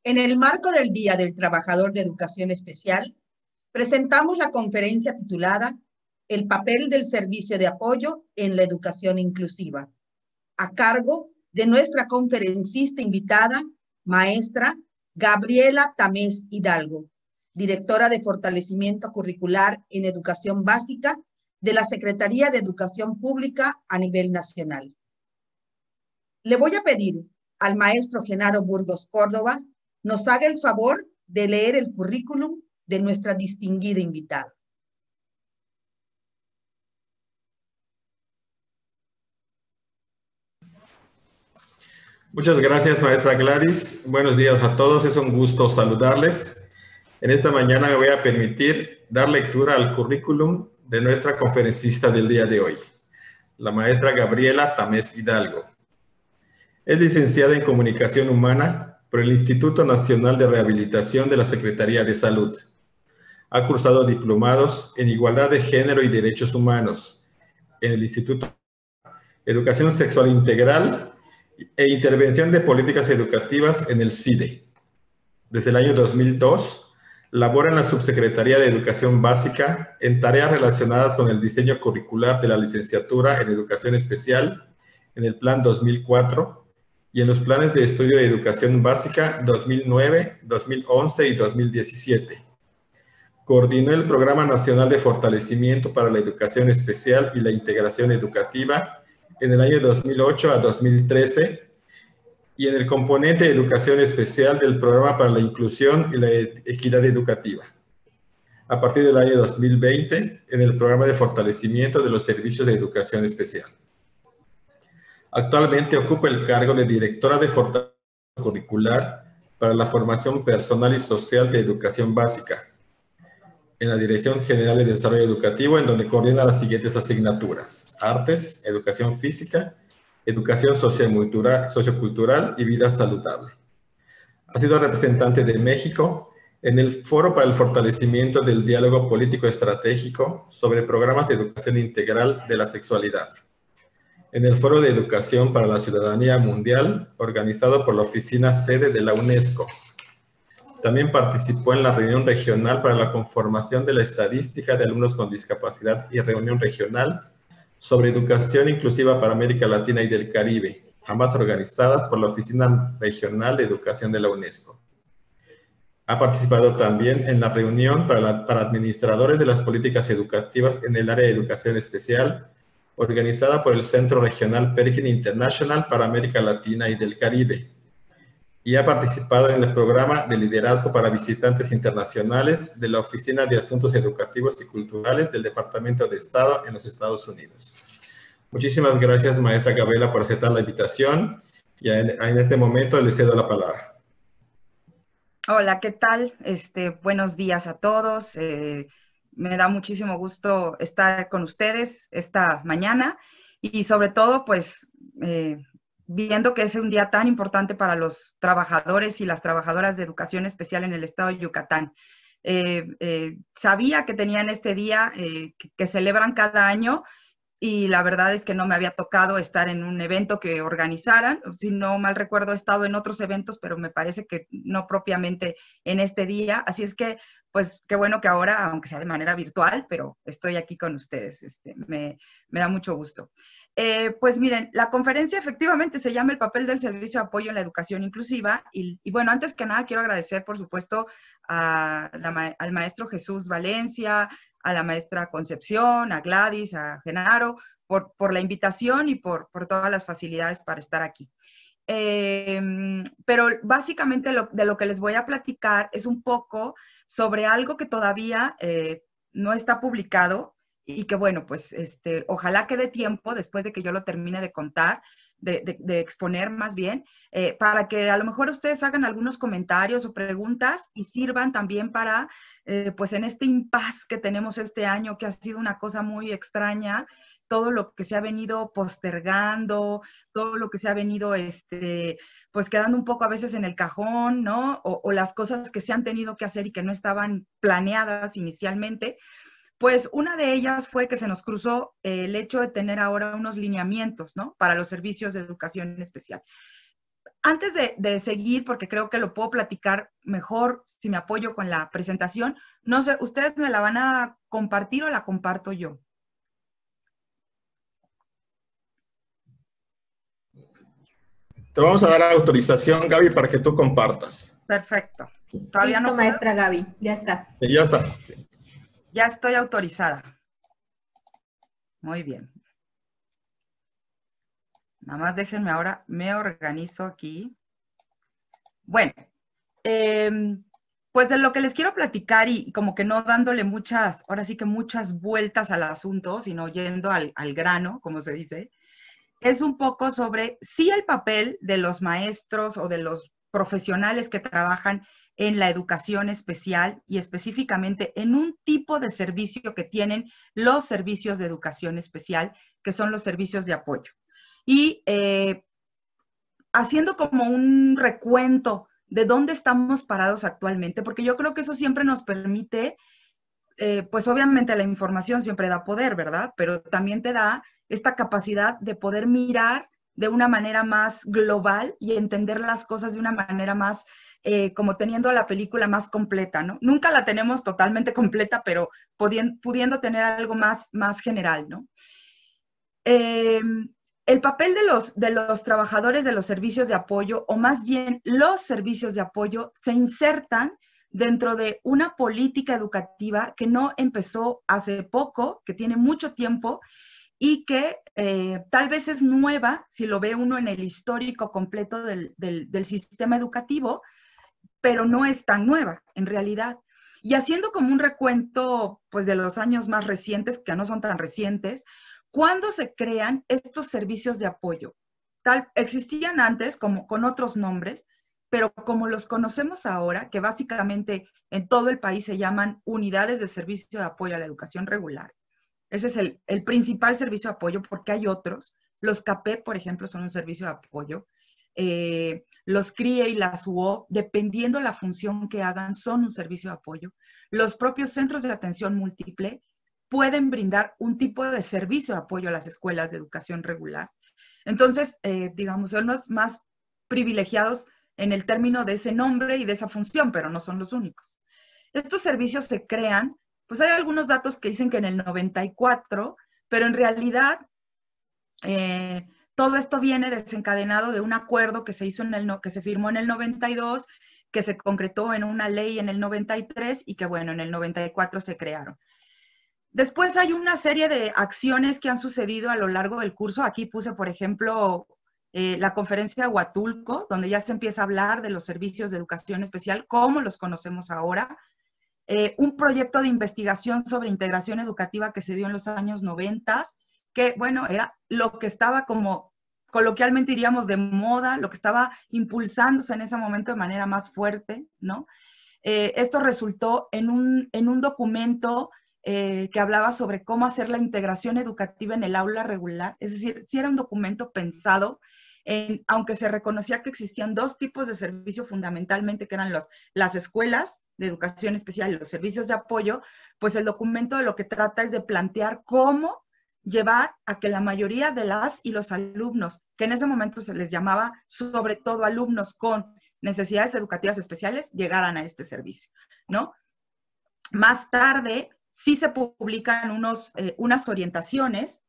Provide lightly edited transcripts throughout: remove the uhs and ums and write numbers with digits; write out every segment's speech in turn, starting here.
En el marco del Día del Trabajador de Educación Especial, presentamos la conferencia titulada El papel del servicio de apoyo en la educación inclusiva, a cargo de nuestra conferencista invitada, maestra Gabriela Tamés Hidalgo, directora de Fortalecimiento Curricular en Educación Básica de la Secretaría de Educación Pública a nivel nacional. Le voy a pedir al maestro Genaro Burgos Córdoba nos haga el favor de leer el currículum de nuestra distinguida invitada. Muchas gracias, maestra Gladys. Buenos días a todos, es un gusto saludarles. En esta mañana me voy a permitir dar lectura al currículum de nuestra conferencista del día de hoy, la maestra Gabriela Tamés Hidalgo. Es licenciada en Comunicación Humana por el Instituto Nacional de Rehabilitación de la Secretaría de Salud. Ha cursado diplomados en Igualdad de Género y Derechos Humanos en el Instituto de Educación Sexual Integral e Intervención de Políticas Educativas en el CIDE. Desde el año 2002, labora en la Subsecretaría de Educación Básica en tareas relacionadas con el diseño curricular de la licenciatura en Educación Especial en el Plan 2004 y en los planes de estudio de Educación Básica 2009, 2011 y 2017. Coordinó el Programa Nacional de Fortalecimiento para la Educación Especial y la Integración Educativa en el año 2008 a 2013 y en el componente de Educación Especial del Programa para la Inclusión y la Equidad Educativa. A partir del año 2020, en el Programa de Fortalecimiento de los Servicios de Educación Especial. Actualmente ocupa el cargo de directora de Fortalecimiento Curricular para la Formación Personal y Social de Educación Básica en la Dirección General de Desarrollo Educativo, en donde coordina las siguientes asignaturas: Artes, Educación Física, Educación Sociocultural y Vida Saludable. Ha sido representante de México en el Foro para el Fortalecimiento del Diálogo Político Estratégico sobre Programas de Educación Integral de la Sexualidad, en el Foro de Educación para la Ciudadanía Mundial, organizado por la Oficina Sede de la UNESCO. También participó en la reunión regional para la conformación de la estadística de alumnos con discapacidad y reunión regional sobre educación inclusiva para América Latina y del Caribe, ambas organizadas por la Oficina Regional de Educación de la UNESCO. Ha participado también en la reunión para administradores de las políticas educativas en el área de educación especial, organizada por el Centro Regional Perkin International para América Latina y del Caribe, y ha participado en el programa de liderazgo para visitantes internacionales de la Oficina de Asuntos Educativos y Culturales del Departamento de Estado en los Estados Unidos. Muchísimas gracias, maestra Gabriela, por aceptar la invitación, y en este momento le cedo la palabra. Hola, ¿qué tal? Buenos días a todos. Me da muchísimo gusto estar con ustedes esta mañana y sobre todo, pues, viendo que es un día tan importante para los trabajadores y las trabajadoras de educación especial en el estado de Yucatán. Sabía que tenían este día que celebran cada año, y la verdad es que no me había tocado estar en un evento que organizaran. Si no mal recuerdo, he estado en otros eventos, pero me parece que no propiamente en este día. Así es que, pues, qué bueno que ahora, aunque sea de manera virtual, pero estoy aquí con ustedes. Me da mucho gusto. Pues miren, la conferencia efectivamente se llama El papel del servicio de apoyo en la educación inclusiva. Y bueno, antes que nada quiero agradecer, por supuesto, al maestro Jesús Valencia, a la maestra Concepción, a Gladys, a Genaro, por la invitación y por todas las facilidades para estar aquí. Pero básicamente de lo que les voy a platicar es un poco sobre algo que todavía no está publicado y que, bueno, pues ojalá que dé tiempo después de que yo lo termine de contar, de exponer más bien, para que a lo mejor ustedes hagan algunos comentarios o preguntas y sirvan también para, pues en este impasse que tenemos este año, que ha sido una cosa muy extraña, todo lo que se ha venido postergando, todo lo que se ha venido, pues quedando un poco a veces en el cajón, ¿no? O las cosas que se han tenido que hacer y que no estaban planeadas inicialmente. Pues una de ellas fue que se nos cruzó el hecho de tener ahora unos lineamientos, ¿no? Para los servicios de educación especial. antes de seguir, porque creo que lo puedo platicar mejor si me apoyo con la presentación, no sé, ¿ustedes me la van a compartir o la comparto yo? Te vamos a dar autorización, Gaby, para que tú compartas. Perfecto. Todavía Listo, no, maestra Gaby, ya está. Y ya está. ya estoy autorizada. Muy bien. Nada más déjenme ahora, me organizo aquí. Bueno, pues de lo que les quiero platicar y como que no dándole muchas, ahora sí que muchas vueltas al asunto, sino yendo al grano, como se dice, es un poco sobre sí el papel de los maestros o de los profesionales que trabajan en la educación especial y específicamente en un tipo de servicio que tienen los servicios de educación especial, que son los servicios de apoyo. Y haciendo como un recuento de dónde estamos parados actualmente, porque yo creo que eso siempre nos permite, pues obviamente la información siempre da poder, ¿verdad? Pero también te da esta capacidad de poder mirar de una manera más global y entender las cosas de una manera más, como teniendo la película más completa, ¿no? Nunca la tenemos totalmente completa, pero pudiendo tener algo más general, ¿no? El papel de los trabajadores de los servicios de apoyo, o más bien los servicios de apoyo, se insertan dentro de una política educativa que no empezó hace poco, que tiene mucho tiempo y que tal vez es nueva, si lo ve uno en el histórico completo del sistema educativo, pero no es tan nueva en realidad. Y haciendo como un recuento pues, de los años más recientes, que no son tan recientes, ¿cuándo se crean estos servicios de apoyo? Existían antes como con otros nombres, pero como los conocemos ahora, que básicamente en todo el país se llaman unidades de servicio de apoyo a la educación regular. Ese es el principal servicio de apoyo porque hay otros. Los CAPEP, por ejemplo, son un servicio de apoyo. Los CRIE y las UO, dependiendo la función que hagan, son un servicio de apoyo. Los propios centros de atención múltiple pueden brindar un tipo de servicio de apoyo a las escuelas de educación regular. Entonces, digamos, son los más privilegiados en el término de ese nombre y de esa función, pero no son los únicos. Estos servicios se crean, pues hay algunos datos que dicen que en el 94, pero en realidad todo esto viene desencadenado de un acuerdo que se hizo que se firmó en el 92, que se concretó en una ley en el 93 y que, bueno, en el 94 se crearon. Después hay una serie de acciones que han sucedido a lo largo del curso. Aquí puse, por ejemplo, la conferencia de Huatulco, donde ya se empieza a hablar de los servicios de educación especial, como los conocemos ahora. Un proyecto de investigación sobre integración educativa que se dio en los años 90, que, bueno, era lo que estaba como, coloquialmente diríamos, de moda, lo que estaba impulsándose en ese momento de manera más fuerte, ¿no? Esto resultó en un documento que hablaba sobre cómo hacer la integración educativa en el aula regular. Es decir, sí era un documento pensado, aunque se reconocía que existían dos tipos de servicio fundamentalmente, que eran las escuelas de educación especial y los servicios de apoyo, pues el documento de lo que trata es de plantear cómo llevar a que la mayoría de las y los alumnos, que en ese momento se les llamaba sobre todo alumnos con necesidades educativas especiales, llegaran a este servicio, ¿no? Más tarde, sí se publican unas orientaciones.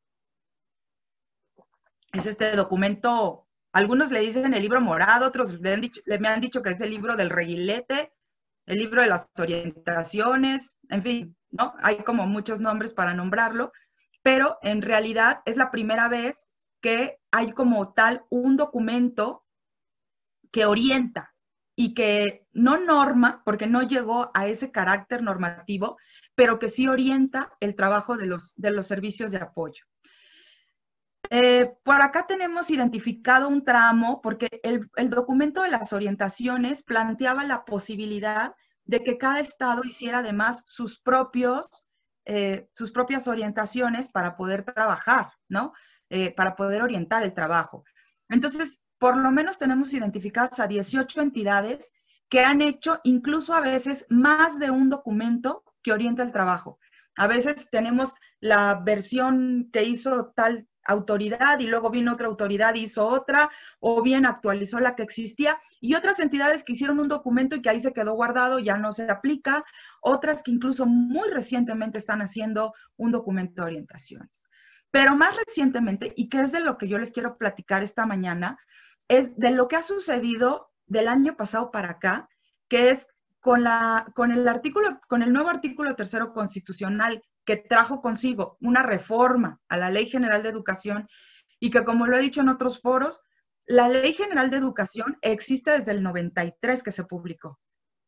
Es este documento, algunos le dicen el libro morado, otros me han dicho que es el libro del reguilete, el libro de las orientaciones, en fin, ¿no? Hay como muchos nombres para nombrarlo, pero en realidad es la primera vez que hay como tal un documento que orienta y que no norma, porque no llegó a ese carácter normativo, pero que sí orienta el trabajo de los servicios de apoyo. Por acá tenemos identificado un tramo, porque el documento de las orientaciones planteaba la posibilidad de que cada estado hiciera además sus propias orientaciones para poder trabajar, ¿no? Para poder orientar el trabajo. Entonces, por lo menos tenemos identificadas a 18 entidades que han hecho incluso a veces más de un documento que orienta el trabajo. A veces tenemos la versión que hizo tal autoridad y luego vino otra autoridad y hizo otra, o bien actualizó la que existía, y otras entidades que hicieron un documento y que ahí se quedó guardado, ya no se aplica, otras que incluso muy recientemente están haciendo un documento de orientaciones. Pero más recientemente, y que es de lo que yo les quiero platicar esta mañana, es de lo que ha sucedido del año pasado para acá, que es con el nuevo artículo 3º constitucional que trajo consigo una reforma a la Ley General de Educación y que, como lo he dicho en otros foros, la Ley General de Educación existe desde el 93 que se publicó,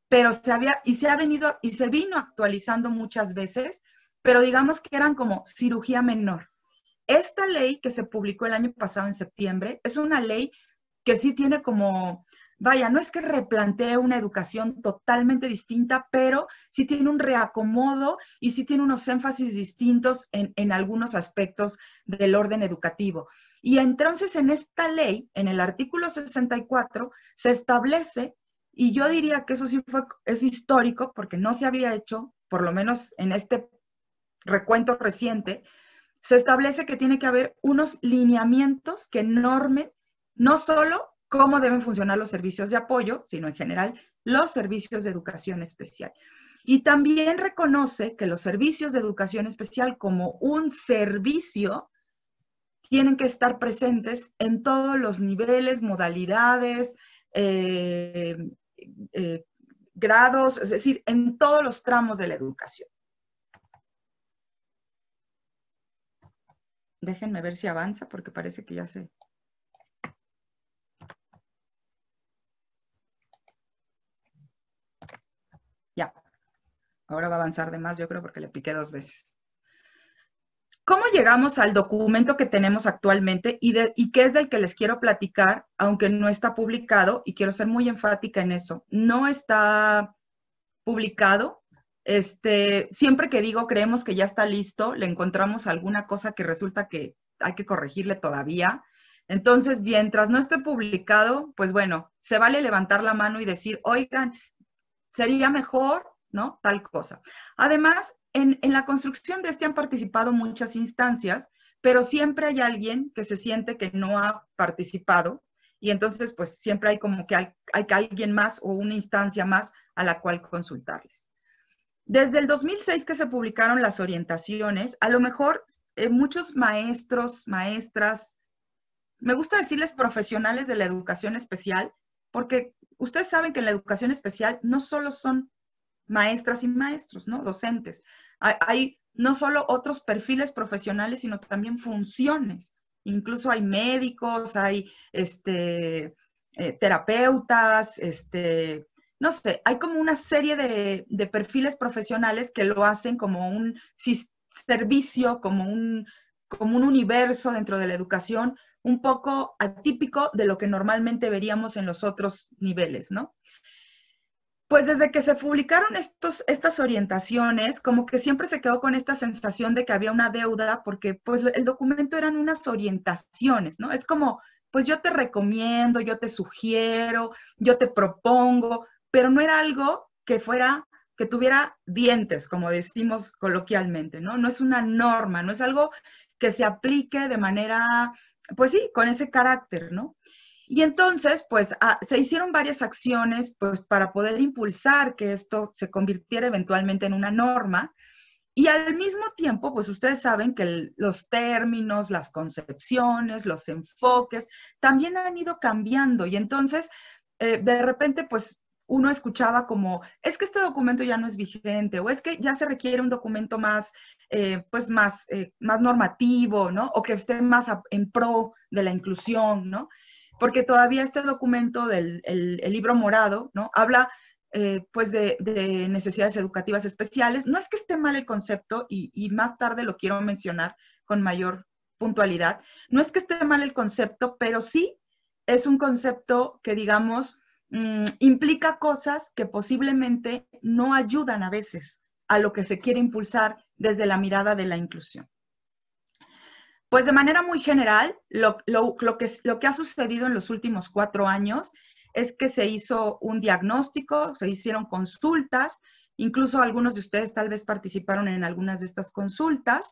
pero se vino actualizando muchas veces, pero digamos que eran como cirugía menor. Esta ley que se publicó el año pasado en septiembre es una ley que sí tiene como, vaya, no es que replantee una educación totalmente distinta, pero sí tiene un reacomodo y sí tiene unos énfasis distintos en algunos aspectos del orden educativo. Y entonces en esta ley, en el artículo 64, se establece, y yo diría que eso sí es histórico, porque no se había hecho, por lo menos en este recuento reciente, se establece que tiene que haber unos lineamientos que normen no solo cómo deben funcionar los servicios de apoyo, sino en general los servicios de educación especial. Y también reconoce que los servicios de educación especial como un servicio tienen que estar presentes en todos los niveles, modalidades, grados, es decir, en todos los tramos de la educación. Déjenme ver si avanza, porque parece que ya se... Ya. Ahora va a avanzar de más, yo creo, porque le piqué 2 veces. ¿Cómo llegamos al documento que tenemos actualmente y que es del que les quiero platicar, aunque no está publicado, y quiero ser muy enfática en eso? No está publicado. Siempre que digo creemos que ya está listo, le encontramos alguna cosa que resulta que hay que corregirle todavía. Entonces, mientras no esté publicado, pues bueno, se vale levantar la mano y decir, oigan, sería mejor, ¿no? Tal cosa. Además, en la construcción de han participado muchas instancias, pero siempre hay alguien que se siente que no ha participado y entonces, pues siempre hay como que hay alguien más o una instancia más a la cual consultarles. Desde el 2006 que se publicaron las orientaciones, a lo mejor muchos maestros, maestras, me gusta decirles profesionales de la educación especial, porque ustedes saben que en la educación especial no solo son maestras y maestros, ¿no? Docentes. Hay no solo otros perfiles profesionales, sino también funciones. Incluso hay médicos, hay terapeutas, no sé, hay como una serie de perfiles profesionales que lo hacen como un servicio, como un universo dentro de la educación, un poco atípico de lo que normalmente veríamos en los otros niveles, ¿no? Pues desde que se publicaron estas orientaciones, como que siempre se quedó con esta sensación de que había una deuda, porque pues el documento eran unas orientaciones, ¿no? Es como, pues yo te recomiendo, yo te sugiero, yo te propongo, pero no era algo que tuviera dientes, como decimos coloquialmente, ¿no? No es una norma, no es algo que se aplique de manera, pues sí, con ese carácter, ¿no? Y entonces, pues, se hicieron varias acciones, pues, para poder impulsar que esto se convirtiera eventualmente en una norma. Y al mismo tiempo, pues, ustedes saben que los términos, las concepciones, los enfoques, también han ido cambiando. Y entonces, de repente, pues, uno escuchaba como, es que este documento ya no es vigente, o es que ya se requiere un documento más, pues, más normativo, ¿no? O que esté más en pro de la inclusión, ¿no? Porque todavía este documento del el libro morado, ¿no? Habla pues de necesidades educativas especiales. No es que esté mal el concepto, y más tarde lo quiero mencionar con mayor puntualidad, no es que esté mal el concepto, pero sí es un concepto que, digamos, implica cosas que posiblemente no ayudan a veces a lo que se quiere impulsar desde la mirada de la inclusión. Pues de manera muy general, lo que ha sucedido en los últimos 4 años es que se hizo un diagnóstico, se hicieron consultas, incluso algunos de ustedes tal vez participaron en algunas de estas consultas,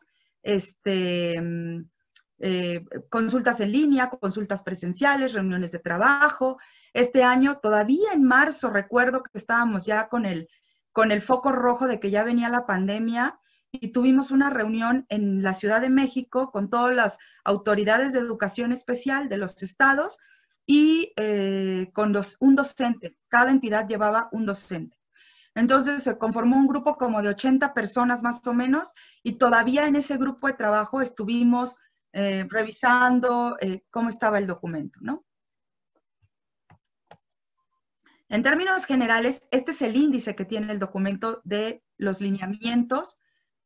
consultas en línea, consultas presenciales, reuniones de trabajo. Este año, todavía en marzo, recuerdo que estábamos ya con el foco rojo de que ya venía la pandemia, y tuvimos una reunión en la Ciudad de México con todas las autoridades de educación especial de los estados y con un docente. Cada entidad llevaba un docente. Entonces se conformó un grupo como de 80 personas más o menos, y todavía en ese grupo de trabajo estuvimos revisando cómo estaba el documento, ¿no? En términos generales, este es el índice que tiene el documento de los lineamientos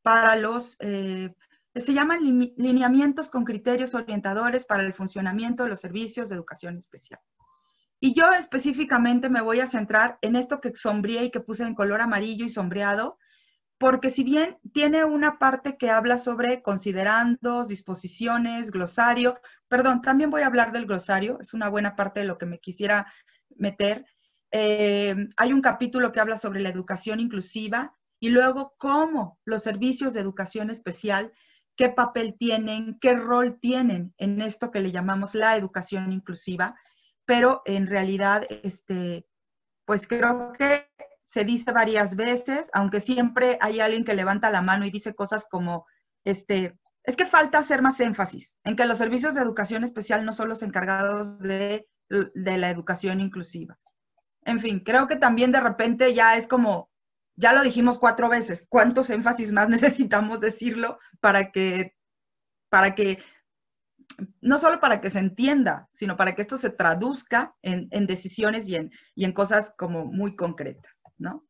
para los, se llaman lineamientos con criterios orientadores para el funcionamiento de los servicios de educación especial. Y yo específicamente me voy a centrar en esto que sombreé y que puse en color amarillo y sombreado, porque si bien tiene una parte que habla sobre considerandos, disposiciones, glosario, perdón, también voy a hablar del glosario, es una buena parte de lo que me quisiera meter. Hay un capítulo que habla sobre la educación inclusiva y luego cómo los servicios de educación especial, qué papel tienen, qué rol tienen en esto que le llamamos la educación inclusiva, pero en realidad, pues creo que se dice varias veces, aunque siempre hay alguien que levanta la mano y dice cosas como, es que falta hacer más énfasis en que los servicios de educación especial no son los encargados de la educación inclusiva. En fin, creo que también de repente ya es como, ya lo dijimos 4 veces, ¿cuántos énfasis más necesitamos decirlo para que no solo para que se entienda, sino para que esto se traduzca en decisiones y en cosas como muy concretas, ¿no?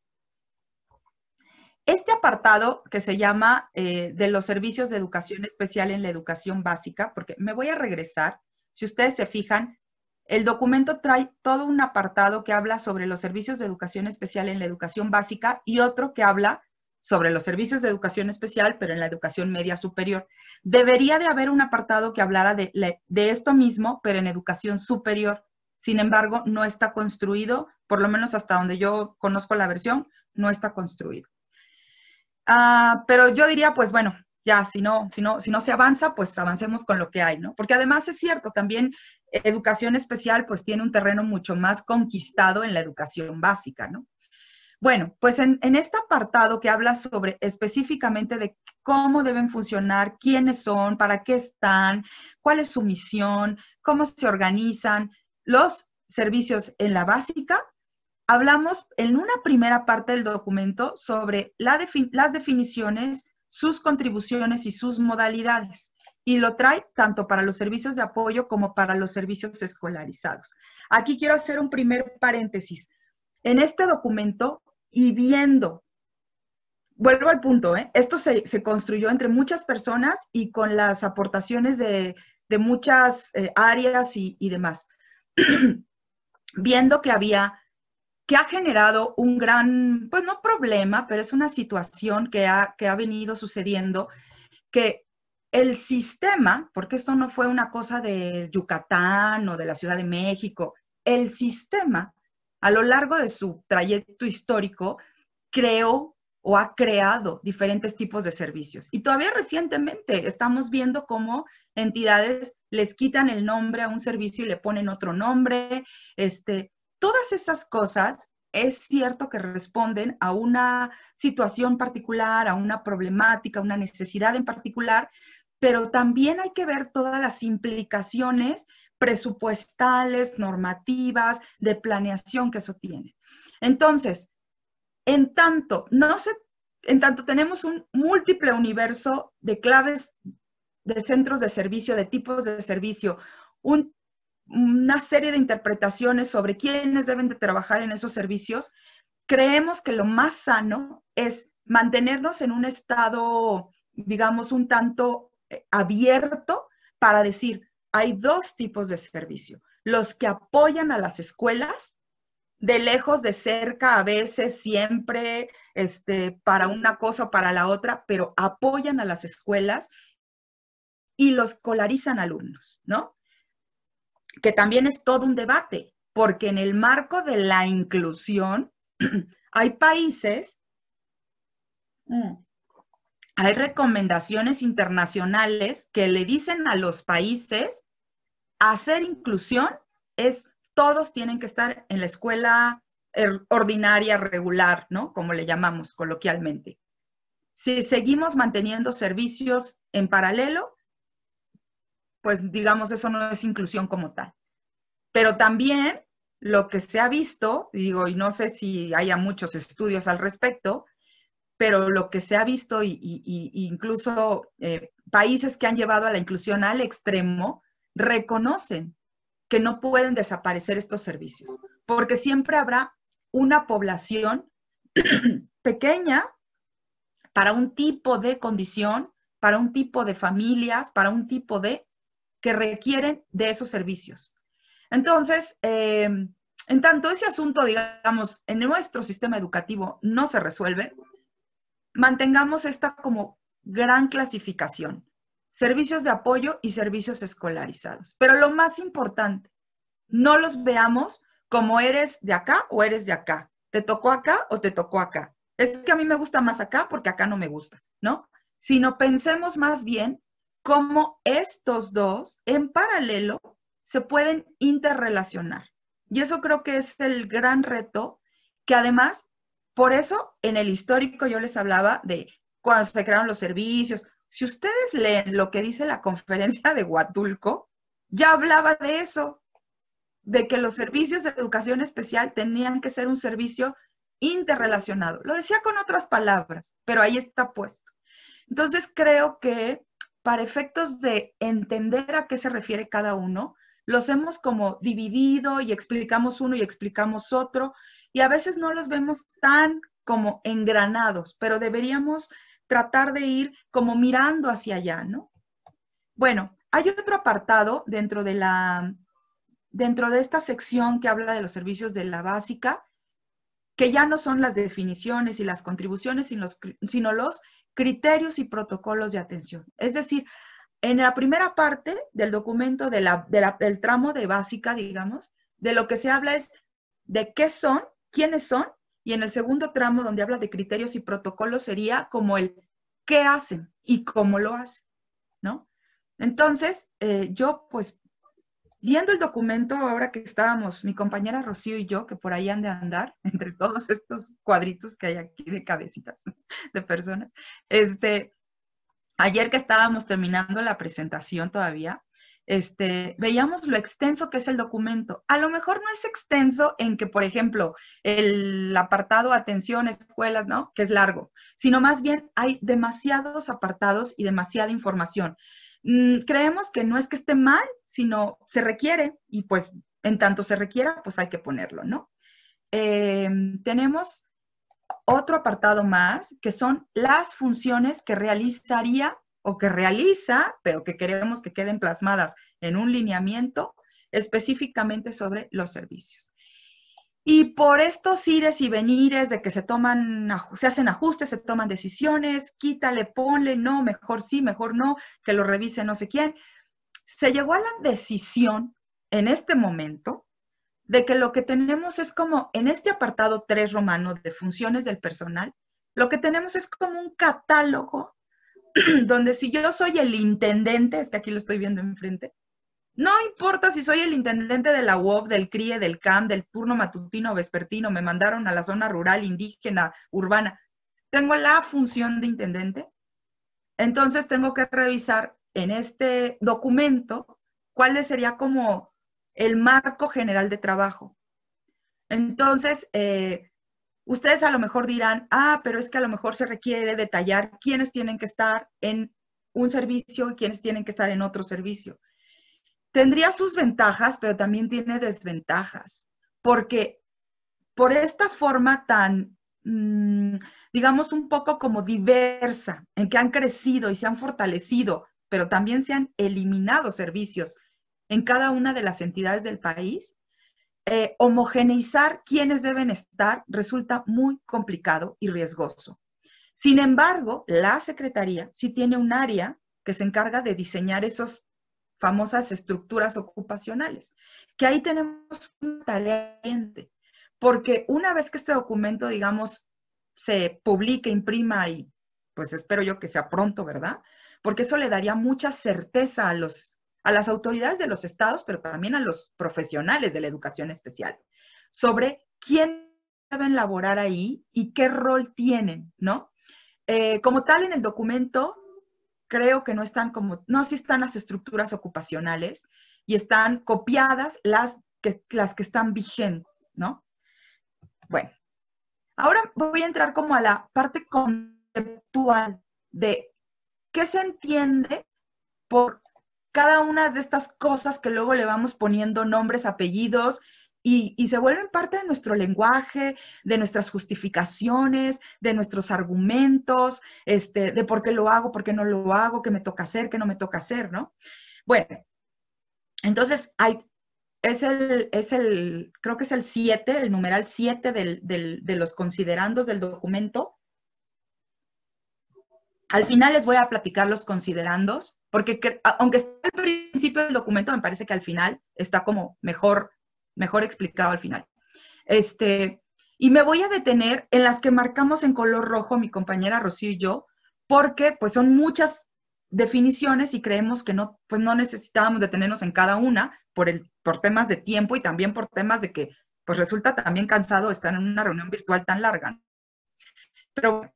Este apartado que se llama de los servicios de educación especial en la educación básica, porque me voy a regresar, si ustedes se fijan, el documento trae todo un apartado que habla sobre los servicios de educación especial en la educación básica y otro que habla sobre los servicios de educación especial, pero en la educación media superior. Debería de haber un apartado que hablara de esto mismo, pero en educación superior. Sin embargo, no está construido, por lo menos hasta donde yo conozco la versión, no está construido. Pero yo diría, pues bueno, ya, si no se avanza, pues avancemos con lo que hay, ¿no? Porque además es cierto, también educación especial pues tiene un terreno mucho más conquistado en la educación básica, ¿no? Bueno, pues en este apartado que habla sobre específicamente de cómo deben funcionar, quiénes son, para qué están, cuál es su misión, cómo se organizan los servicios en la básica, hablamos en una primera parte del documento sobre las definiciones, sus contribuciones y sus modalidades. Y lo trae tanto para los servicios de apoyo como para los servicios escolarizados. Aquí quiero hacer un primer paréntesis. En este documento, y viendo, vuelvo al punto, esto se construyó entre muchas personas y con las aportaciones de muchas áreas y demás. Viendo que ha generado un gran, pues no problema, pero es una situación que ha venido sucediendo, que el sistema, porque esto no fue una cosa de Yucatán o de la Ciudad de México, el sistema, a lo largo de su trayecto histórico, creó o ha creado diferentes tipos de servicios. Y todavía recientemente estamos viendo cómo entidades les quitan el nombre a un servicio y le ponen otro nombre. Todas esas cosas es cierto que responden a una situación particular, a una problemática, a una necesidad en particular, pero también hay que ver todas las implicaciones presupuestales, normativas, de planeación que eso tiene. Entonces, en tanto tenemos un múltiple universo de claves de centros de servicio, de tipos de servicio, una serie de interpretaciones sobre quiénes deben de trabajar en esos servicios, creemos que lo más sano es mantenernos en un estado, digamos, un tanto abierto para decir, hay 2 tipos de servicio. Los que apoyan a las escuelas, de lejos, de cerca, a veces, siempre, para una cosa o para la otra, pero apoyan a las escuelas y los escolarizan alumnos, ¿no? Que también es todo un debate, porque en el marco de la inclusión hay países hay recomendaciones internacionales que le dicen a los países hacer inclusión es todos tienen que estar en la escuela ordinaria, regular, ¿no? Como le llamamos coloquialmente. Si seguimos manteniendo servicios en paralelo, pues digamos, eso no es inclusión como tal. Pero también lo que se ha visto, digo, y no sé si haya muchos estudios al respecto, pero lo que se ha visto, incluso países que han llevado a la inclusión al extremo, reconocen que no pueden desaparecer estos servicios, porque siempre habrá una población pequeña para un tipo de condición, para un tipo de familias, para un tipo de que requieren de esos servicios. Entonces, en tanto ese asunto, digamos, en nuestro sistema educativo no se resuelve, mantengamos esta como gran clasificación, servicios de apoyo y servicios escolarizados. Pero lo más importante, no los veamos como eres de acá o eres de acá, te tocó acá o te tocó acá. Es que a mí me gusta más acá porque acá no me gusta, ¿no? Sino pensemos más bien cómo estos dos en paralelo se pueden interrelacionar. Y eso creo que es el gran reto que además, por eso en el histórico yo les hablaba de cuando se crearon los servicios. Si ustedes leen lo que dice la conferencia de Huatulco, ya hablaba de eso, de que los servicios de educación especial tenían que ser un servicio interrelacionado. Lo decía con otras palabras, pero ahí está puesto. Entonces creo que para efectos de entender a qué se refiere cada uno, los hemos como dividido y explicamos uno y explicamos otro, y a veces no los vemos tan como engranados, pero deberíamos tratar de ir como mirando hacia allá, ¿no? Bueno, hay otro apartado dentro de esta sección que habla de los servicios de la básica, que ya no son las definiciones y las contribuciones, sino los criterios y protocolos de atención. Es decir, en la primera parte del documento del tramo de básica, digamos, de lo que se habla es de qué son, quiénes son, y en el segundo tramo donde habla de criterios y protocolos sería como el qué hacen y cómo lo hacen, ¿no? Entonces, yo pues viendo el documento, ahora que estábamos, mi compañera Rocío y yo, que por ahí han de andar, entre todos estos cuadritos que hay aquí de cabecitas de personas, ayer que estábamos terminando la presentación todavía, veíamos lo extenso que es el documento. A lo mejor no es extenso en que, por ejemplo, el apartado atención, escuelas, ¿no? Que es largo, sino más bien hay demasiados apartados y demasiada información. Creemos que no es que esté mal, sino se requiere y pues en tanto se requiera, pues hay que ponerlo, ¿no? Tenemos otro apartado más, que son las funciones que realizaría o que realiza, pero que queremos que queden plasmadas en un lineamiento específicamente sobre los servicios. Y por estos ires y venires de que se hacen ajustes, se toman decisiones, quítale, ponle, no, mejor sí, mejor no, que lo revise no sé quién, se llegó a la decisión en este momento de que lo que tenemos es como, en este apartado 3 romano de funciones del personal, lo que tenemos es como un catálogo donde si yo soy el intendente, aquí lo estoy viendo enfrente, no importa si soy el intendente de la UOP, del CRIE, del CAM, del turno matutino o vespertino, me mandaron a la zona rural, indígena, urbana, tengo la función de intendente, entonces tengo que revisar en este documento cuál sería como el marco general de trabajo. Entonces, ustedes a lo mejor dirán, pero es que a lo mejor se requiere detallar quiénes tienen que estar en un servicio y quiénes tienen que estar en otro servicio. Tendría sus ventajas, pero también tiene desventajas, porque por esta forma tan, digamos, un poco como diversa, en que han crecido y se han fortalecido, pero también se han eliminado servicios en cada una de las entidades del país, homogeneizar quiénes deben estar resulta muy complicado y riesgoso. Sin embargo, la Secretaría sí tiene un área que se encarga de diseñar esas famosas estructuras ocupacionales, que ahí tenemos una tarea, porque una vez que este documento, digamos, se publique, imprima y pues espero yo que sea pronto, ¿verdad? Porque eso le daría mucha certeza a las autoridades de los estados, pero también a los profesionales de la educación especial, sobre quién deben laborar ahí y qué rol tienen, ¿no? Como tal, en el documento, creo que sí están las estructuras ocupacionales y están copiadas las que están vigentes, ¿no? Bueno, ahora voy a entrar como a la parte conceptual de qué se entiende por cada una de estas cosas que luego le vamos poniendo nombres, apellidos, y se vuelven parte de nuestro lenguaje, de nuestras justificaciones, de nuestros argumentos, de por qué lo hago, por qué no lo hago, qué me toca hacer, qué no me toca hacer, ¿no? Bueno, entonces creo que es el 7, el numeral 7 de los considerandos del documento. Al final les voy a platicar los considerandos, porque aunque está al principio del documento, me parece que al final está como mejor explicado al final. Y me voy a detener en las que marcamos en color rojo mi compañera Rocío y yo, porque pues son muchas definiciones y creemos que no necesitábamos detenernos en cada una por temas de tiempo y también por temas de que pues resulta también cansado estar en una reunión virtual tan larga. Pero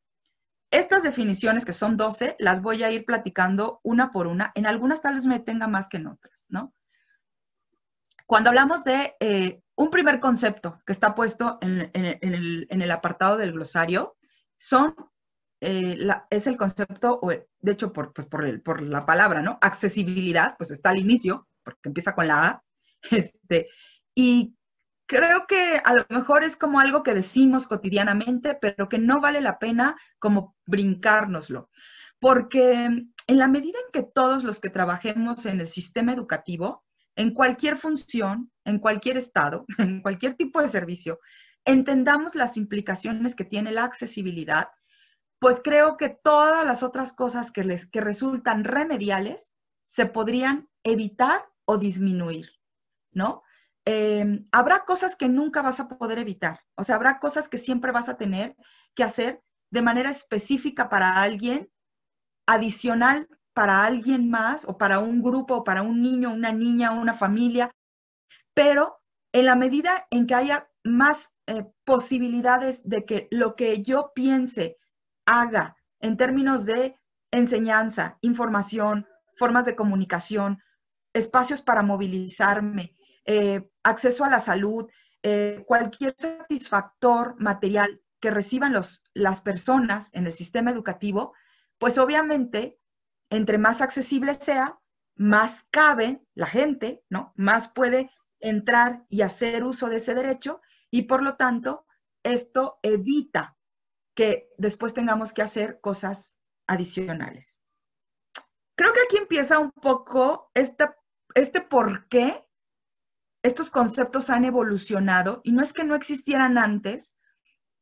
estas definiciones, que son 12, las voy a ir platicando una por una. En algunas tal vez me detenga más que en otras, ¿no? Cuando hablamos de un primer concepto que está puesto en el apartado del glosario, es el concepto, de hecho, por la palabra, ¿no? Accesibilidad, pues está al inicio, porque empieza con la A. Y creo que a lo mejor es como algo que decimos cotidianamente, pero que no vale la pena como brincárnoslo. Porque en la medida en que todos los que trabajemos en el sistema educativo, en cualquier función, en cualquier estado, en cualquier tipo de servicio, entendamos las implicaciones que tiene la accesibilidad, pues creo que todas las otras cosas que resultan remediales se podrían evitar o disminuir, ¿no? Habrá cosas que nunca vas a poder evitar, o sea, habrá cosas que siempre vas a tener que hacer de manera específica para alguien, adicional para alguien más, o para un grupo, o para un niño, una niña, una familia, pero en la medida en que haya más posibilidades de que lo que yo piense, haga en términos de enseñanza, información, formas de comunicación, espacios para movilizarme, acceso a la salud, cualquier satisfactor material que reciban las personas en el sistema educativo, pues obviamente, entre más accesible sea, más cabe la gente, ¿no? Más puede entrar y hacer uso de ese derecho, y por lo tanto, esto evita que después tengamos que hacer cosas adicionales. Creo que aquí empieza un poco este por qué estos conceptos han evolucionado, y no es que no existieran antes,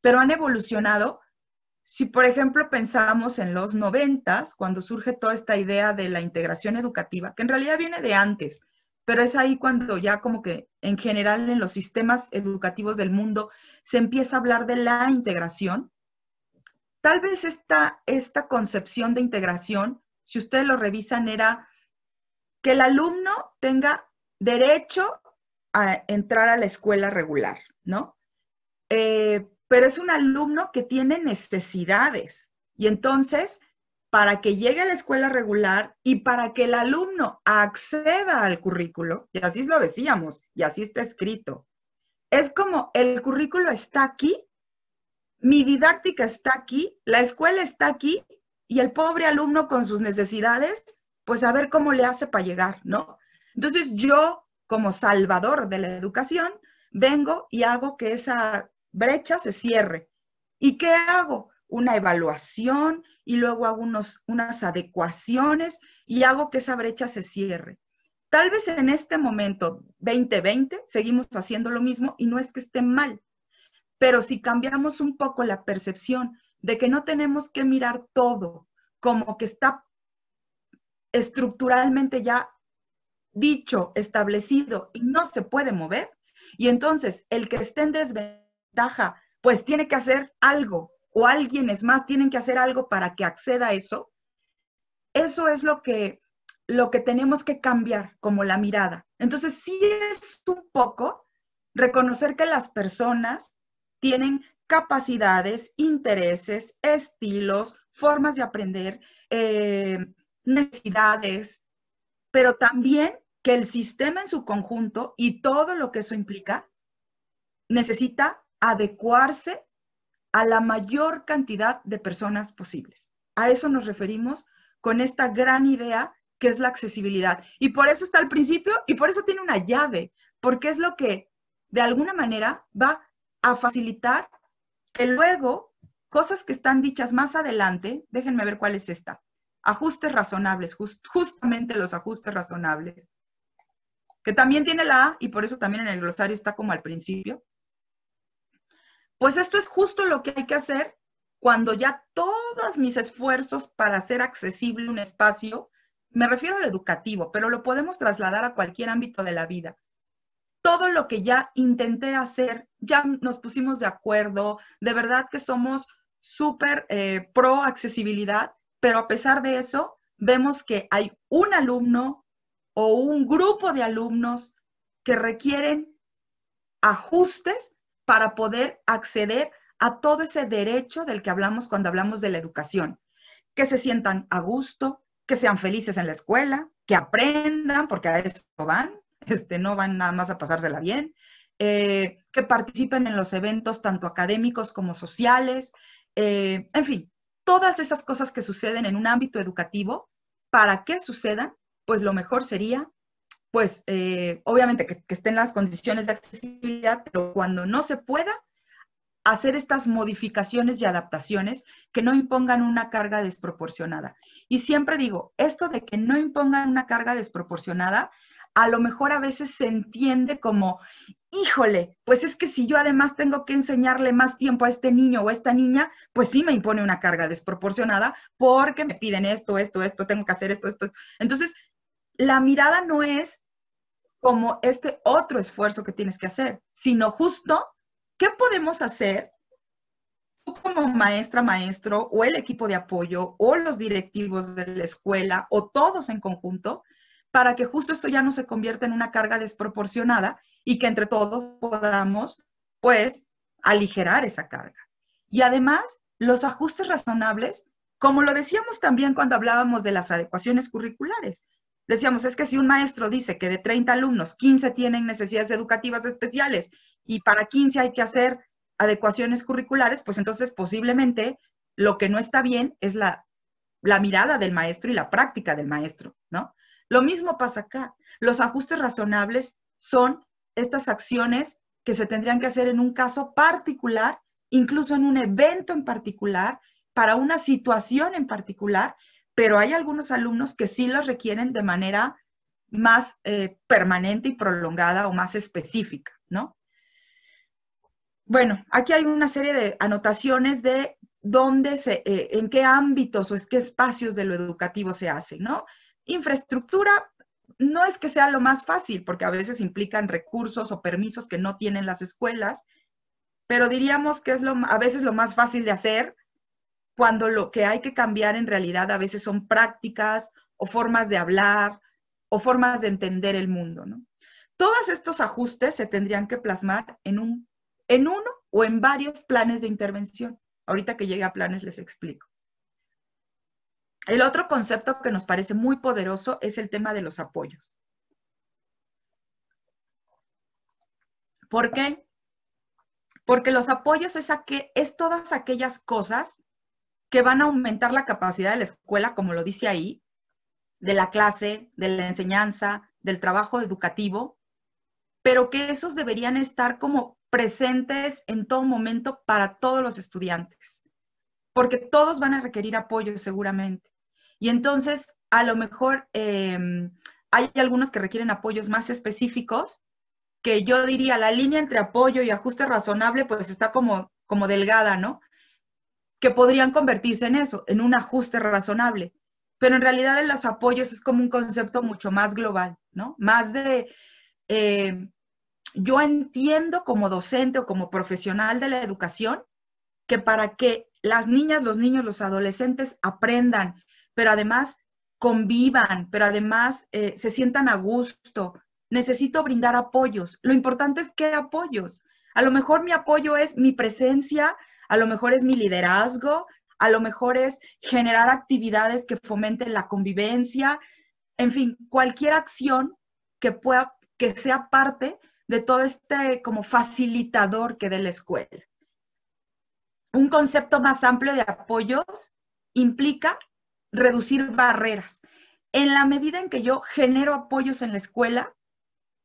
pero han evolucionado. Si, por ejemplo, pensamos en los 90s, cuando surge toda esta idea de la integración educativa, que en realidad viene de antes, pero es ahí cuando ya como que en general en los sistemas educativos del mundo se empieza a hablar de la integración. Tal vez esta concepción de integración, si ustedes lo revisan, era que el alumno tenga derecho a entrar a la escuela regular, ¿no? Pero es un alumno que tiene necesidades. Y entonces, para que llegue a la escuela regular y para que el alumno acceda al currículo, y así lo decíamos, y así está escrito, es como el currículo está aquí, mi didáctica está aquí, la escuela está aquí, y el pobre alumno con sus necesidades, pues a ver cómo le hace para llegar, ¿no? Entonces yo, como salvador de la educación, vengo y hago que esa brecha se cierre. ¿Y qué hago? Una evaluación, y luego hago unas adecuaciones y hago que esa brecha se cierre. Tal vez en este momento, 2020, seguimos haciendo lo mismo, y no es que esté mal, pero si cambiamos un poco la percepción de que no tenemos que mirar todo como que está estructuralmente ya dicho, establecido y no se puede mover, y entonces el que esté en desventaja pues tiene que hacer algo o alguienes más tienen que hacer algo para que acceda a eso, eso es lo que tenemos que cambiar como la mirada. Entonces, sí es un poco reconocer que las personas tienen capacidades, intereses, estilos, formas de aprender, necesidades, pero también que el sistema en su conjunto y todo lo que eso implica necesita adecuarse a la mayor cantidad de personas posibles. A eso nos referimos con esta gran idea que es la accesibilidad. Y por eso está al principio y por eso tiene una llave, porque es lo que de alguna manera va a facilitar que luego cosas que están dichas más adelante, déjenme ver cuál es esta, ajustes razonables, justamente los ajustes razonables, que también tiene la A y por eso también en el glosario está como al principio. Pues esto es justo lo que hay que hacer cuando ya todos mis esfuerzos para hacer accesible un espacio, me refiero al educativo, pero lo podemos trasladar a cualquier ámbito de la vida. Todo lo que ya intenté hacer, ya nos pusimos de acuerdo, de verdad que somos súper pro accesibilidad, pero a pesar de eso, vemos que hay un alumno o un grupo de alumnos que requieren ajustes para poder acceder a todo ese derecho del que hablamos cuando hablamos de la educación. Que se sientan a gusto, que sean felices en la escuela, que aprendan, porque a eso van, no van nada más a pasársela bien, que participen en los eventos tanto académicos como sociales, en fin, todas esas cosas que suceden en un ámbito educativo, para que sucedan, pues lo mejor sería, pues obviamente que estén las condiciones de accesibilidad, pero cuando no se pueda, hacer estas modificaciones y adaptaciones que no impongan una carga desproporcionada. Y siempre digo, esto de que no impongan una carga desproporcionada, a lo mejor a veces se entiende como, híjole, pues es que si yo además tengo que enseñarle más tiempo a este niño o a esta niña, pues sí me impone una carga desproporcionada porque me piden esto, tengo que hacer esto. Entonces, la mirada no es como este otro esfuerzo que tienes que hacer, sino justo, ¿qué podemos hacer tú como maestra, maestro, o el equipo de apoyo, o los directivos de la escuela, o todos en conjunto, para que justo esto ya no se convierta en una carga desproporcionada y que entre todos podamos, pues, aligerar esa carga? Y además, los ajustes razonables, como lo decíamos también cuando hablábamos de las adecuaciones curriculares. Decíamos, es que si un maestro dice que de 30 alumnos, 15 tienen necesidades educativas especiales y para 15 hay que hacer adecuaciones curriculares, pues entonces posiblemente lo que no está bien es la mirada del maestro y la práctica del maestro, ¿no? Lo mismo pasa acá. Los ajustes razonables son estas acciones que se tendrían que hacer en un caso particular, incluso en un evento en particular, para una situación en particular, pero hay algunos alumnos que sí los requieren de manera más permanente y prolongada o más específica, ¿no? Bueno, aquí hay una serie de anotaciones de dónde en qué ámbitos o qué espacios de lo educativo se hace, ¿no? Infraestructura no es que sea lo más fácil, porque a veces implican recursos o permisos que no tienen las escuelas, pero diríamos que es a veces lo más fácil de hacer, cuando lo que hay que cambiar en realidad a veces son prácticas o formas de hablar o formas de entender el mundo, ¿no? Todos estos ajustes se tendrían que plasmar en uno o en varios planes de intervención. Ahorita que llegue a planes les explico. El otro concepto que nos parece muy poderoso es el tema de los apoyos. ¿Por qué? Porque los apoyos es todas aquellas cosas que van a aumentar la capacidad de la escuela, como lo dice ahí, de la clase, de la enseñanza, del trabajo educativo, pero que esos deberían estar como presentes en todo momento para todos los estudiantes, porque todos van a requerir apoyo seguramente. Y entonces, a lo mejor hay algunos que requieren apoyos más específicos, que yo diría la línea entre apoyo y ajuste razonable, pues está como delgada, ¿no? Que podrían convertirse en eso, en un ajuste razonable. Pero en realidad en los apoyos es como un concepto mucho más global, ¿no? Más de, yo entiendo como docente o como profesional de la educación que para que las niñas, los niños, los adolescentes aprendan, pero además convivan, pero además se sientan a gusto, necesito brindar apoyos. Lo importante es qué apoyos. A lo mejor mi apoyo es mi presencia, a lo mejor es mi liderazgo, a lo mejor es generar actividades que fomenten la convivencia, en fin, cualquier acción que sea parte de todo este como facilitador que dé la escuela. Un concepto más amplio de apoyos implica reducir barreras. En la medida en que yo genero apoyos en la escuela,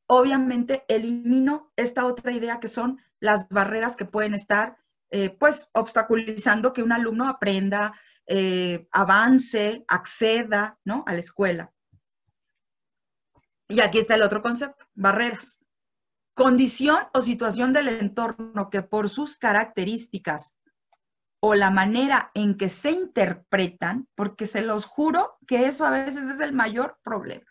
obviamente elimino esta otra idea que son las barreras que pueden estar pues obstaculizando que un alumno aprenda, avance, acceda, ¿no?, a la escuela. Y aquí está el otro concepto, barreras. Condición o situación del entorno que por sus características o la manera en que se interpretan, porque se los juro que eso a veces es el mayor problema.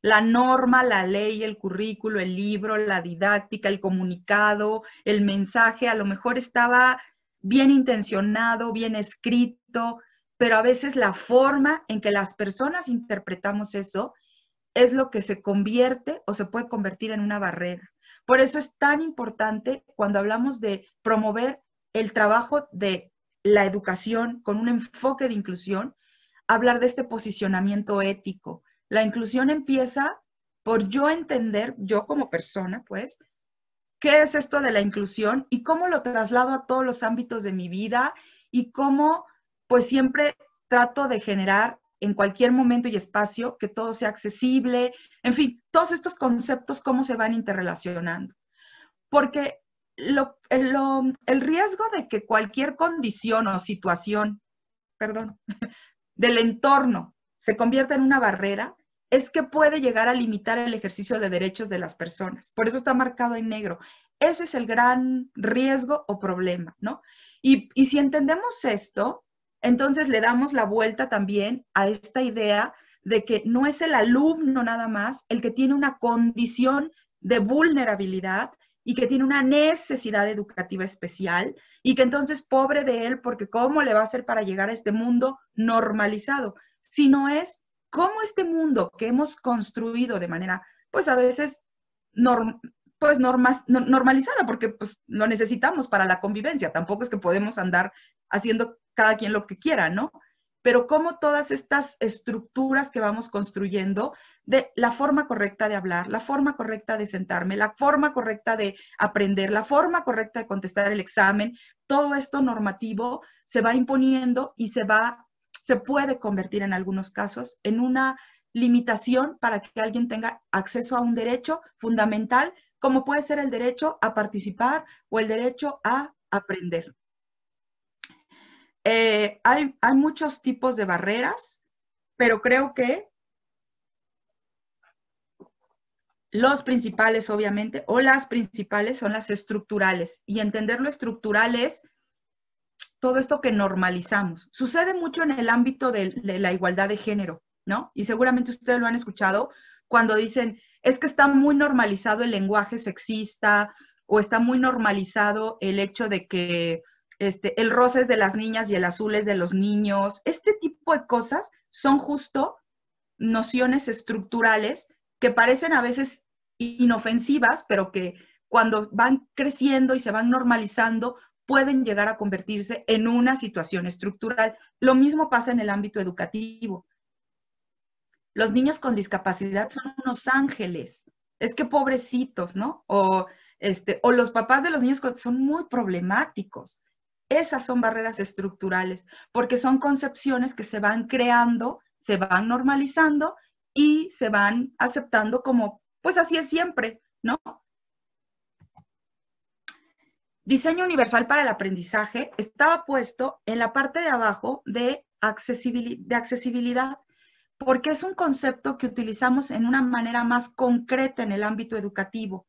La norma, la ley, el currículo, el libro, la didáctica, el comunicado, el mensaje, a lo mejor estaba bien intencionado, bien escrito, pero a veces la forma en que las personas interpretamos eso es lo que se convierte o se puede convertir en una barrera. Por eso es tan importante cuando hablamos de promover el trabajo de la educación con un enfoque de inclusión, hablar de este posicionamiento ético. La inclusión empieza por yo entender, yo como persona, pues, qué es esto de la inclusión y cómo lo traslado a todos los ámbitos de mi vida y cómo, pues, siempre trato de generar en cualquier momento y espacio que todo sea accesible, en fin, todos estos conceptos, cómo se van interrelacionando. Porque el riesgo de que cualquier condición o situación, perdón, del entorno se convierta en una barrera, es que puede llegar a limitar el ejercicio de derechos de las personas. Por eso está marcado en negro. Ese es el gran riesgo o problema, ¿no? Y si entendemos esto, entonces le damos la vuelta también a esta idea de que no es el alumno nada más el que tiene una condición de vulnerabilidad y que tiene una necesidad educativa especial y que entonces pobre de él porque cómo le va a hacer para llegar a este mundo normalizado, sino es cómo este mundo que hemos construido de manera, pues a veces normalizada, porque pues lo necesitamos para la convivencia, tampoco es que podemos andar haciendo cada quien lo que quiera, ¿no? Pero cómo todas estas estructuras que vamos construyendo de la forma correcta de hablar, la forma correcta de sentarme, la forma correcta de aprender, la forma correcta de contestar el examen, todo esto normativo se va imponiendo y se puede convertir en algunos casos en una limitación para que alguien tenga acceso a un derecho fundamental, como puede ser el derecho a participar o el derecho a aprender. Hay muchos tipos de barreras, pero creo que los principales, obviamente, o las principales son las estructurales. Y entender lo estructural es todo esto que normalizamos. Sucede mucho en el ámbito de la igualdad de género, ¿no? Y seguramente ustedes lo han escuchado cuando dicen, es que está muy normalizado el lenguaje sexista o está muy normalizado el hecho de que el rosa es de las niñas y el azul es de los niños. Este tipo de cosas son justo nociones estructurales que parecen a veces inofensivas, pero que cuando van creciendo y se van normalizando, pueden llegar a convertirse en una situación estructural. Lo mismo pasa en el ámbito educativo. Los niños con discapacidad son unos ángeles. Es que pobrecitos, ¿no? O los papás de los niños son muy problemáticos. Esas son barreras estructurales, porque son concepciones que se van creando, se van normalizando y se van aceptando como, pues así es siempre, ¿no? Diseño universal para el aprendizaje estaba puesto en la parte de abajo de accesibilidad, porque es un concepto que utilizamos en una manera más concreta en el ámbito educativo,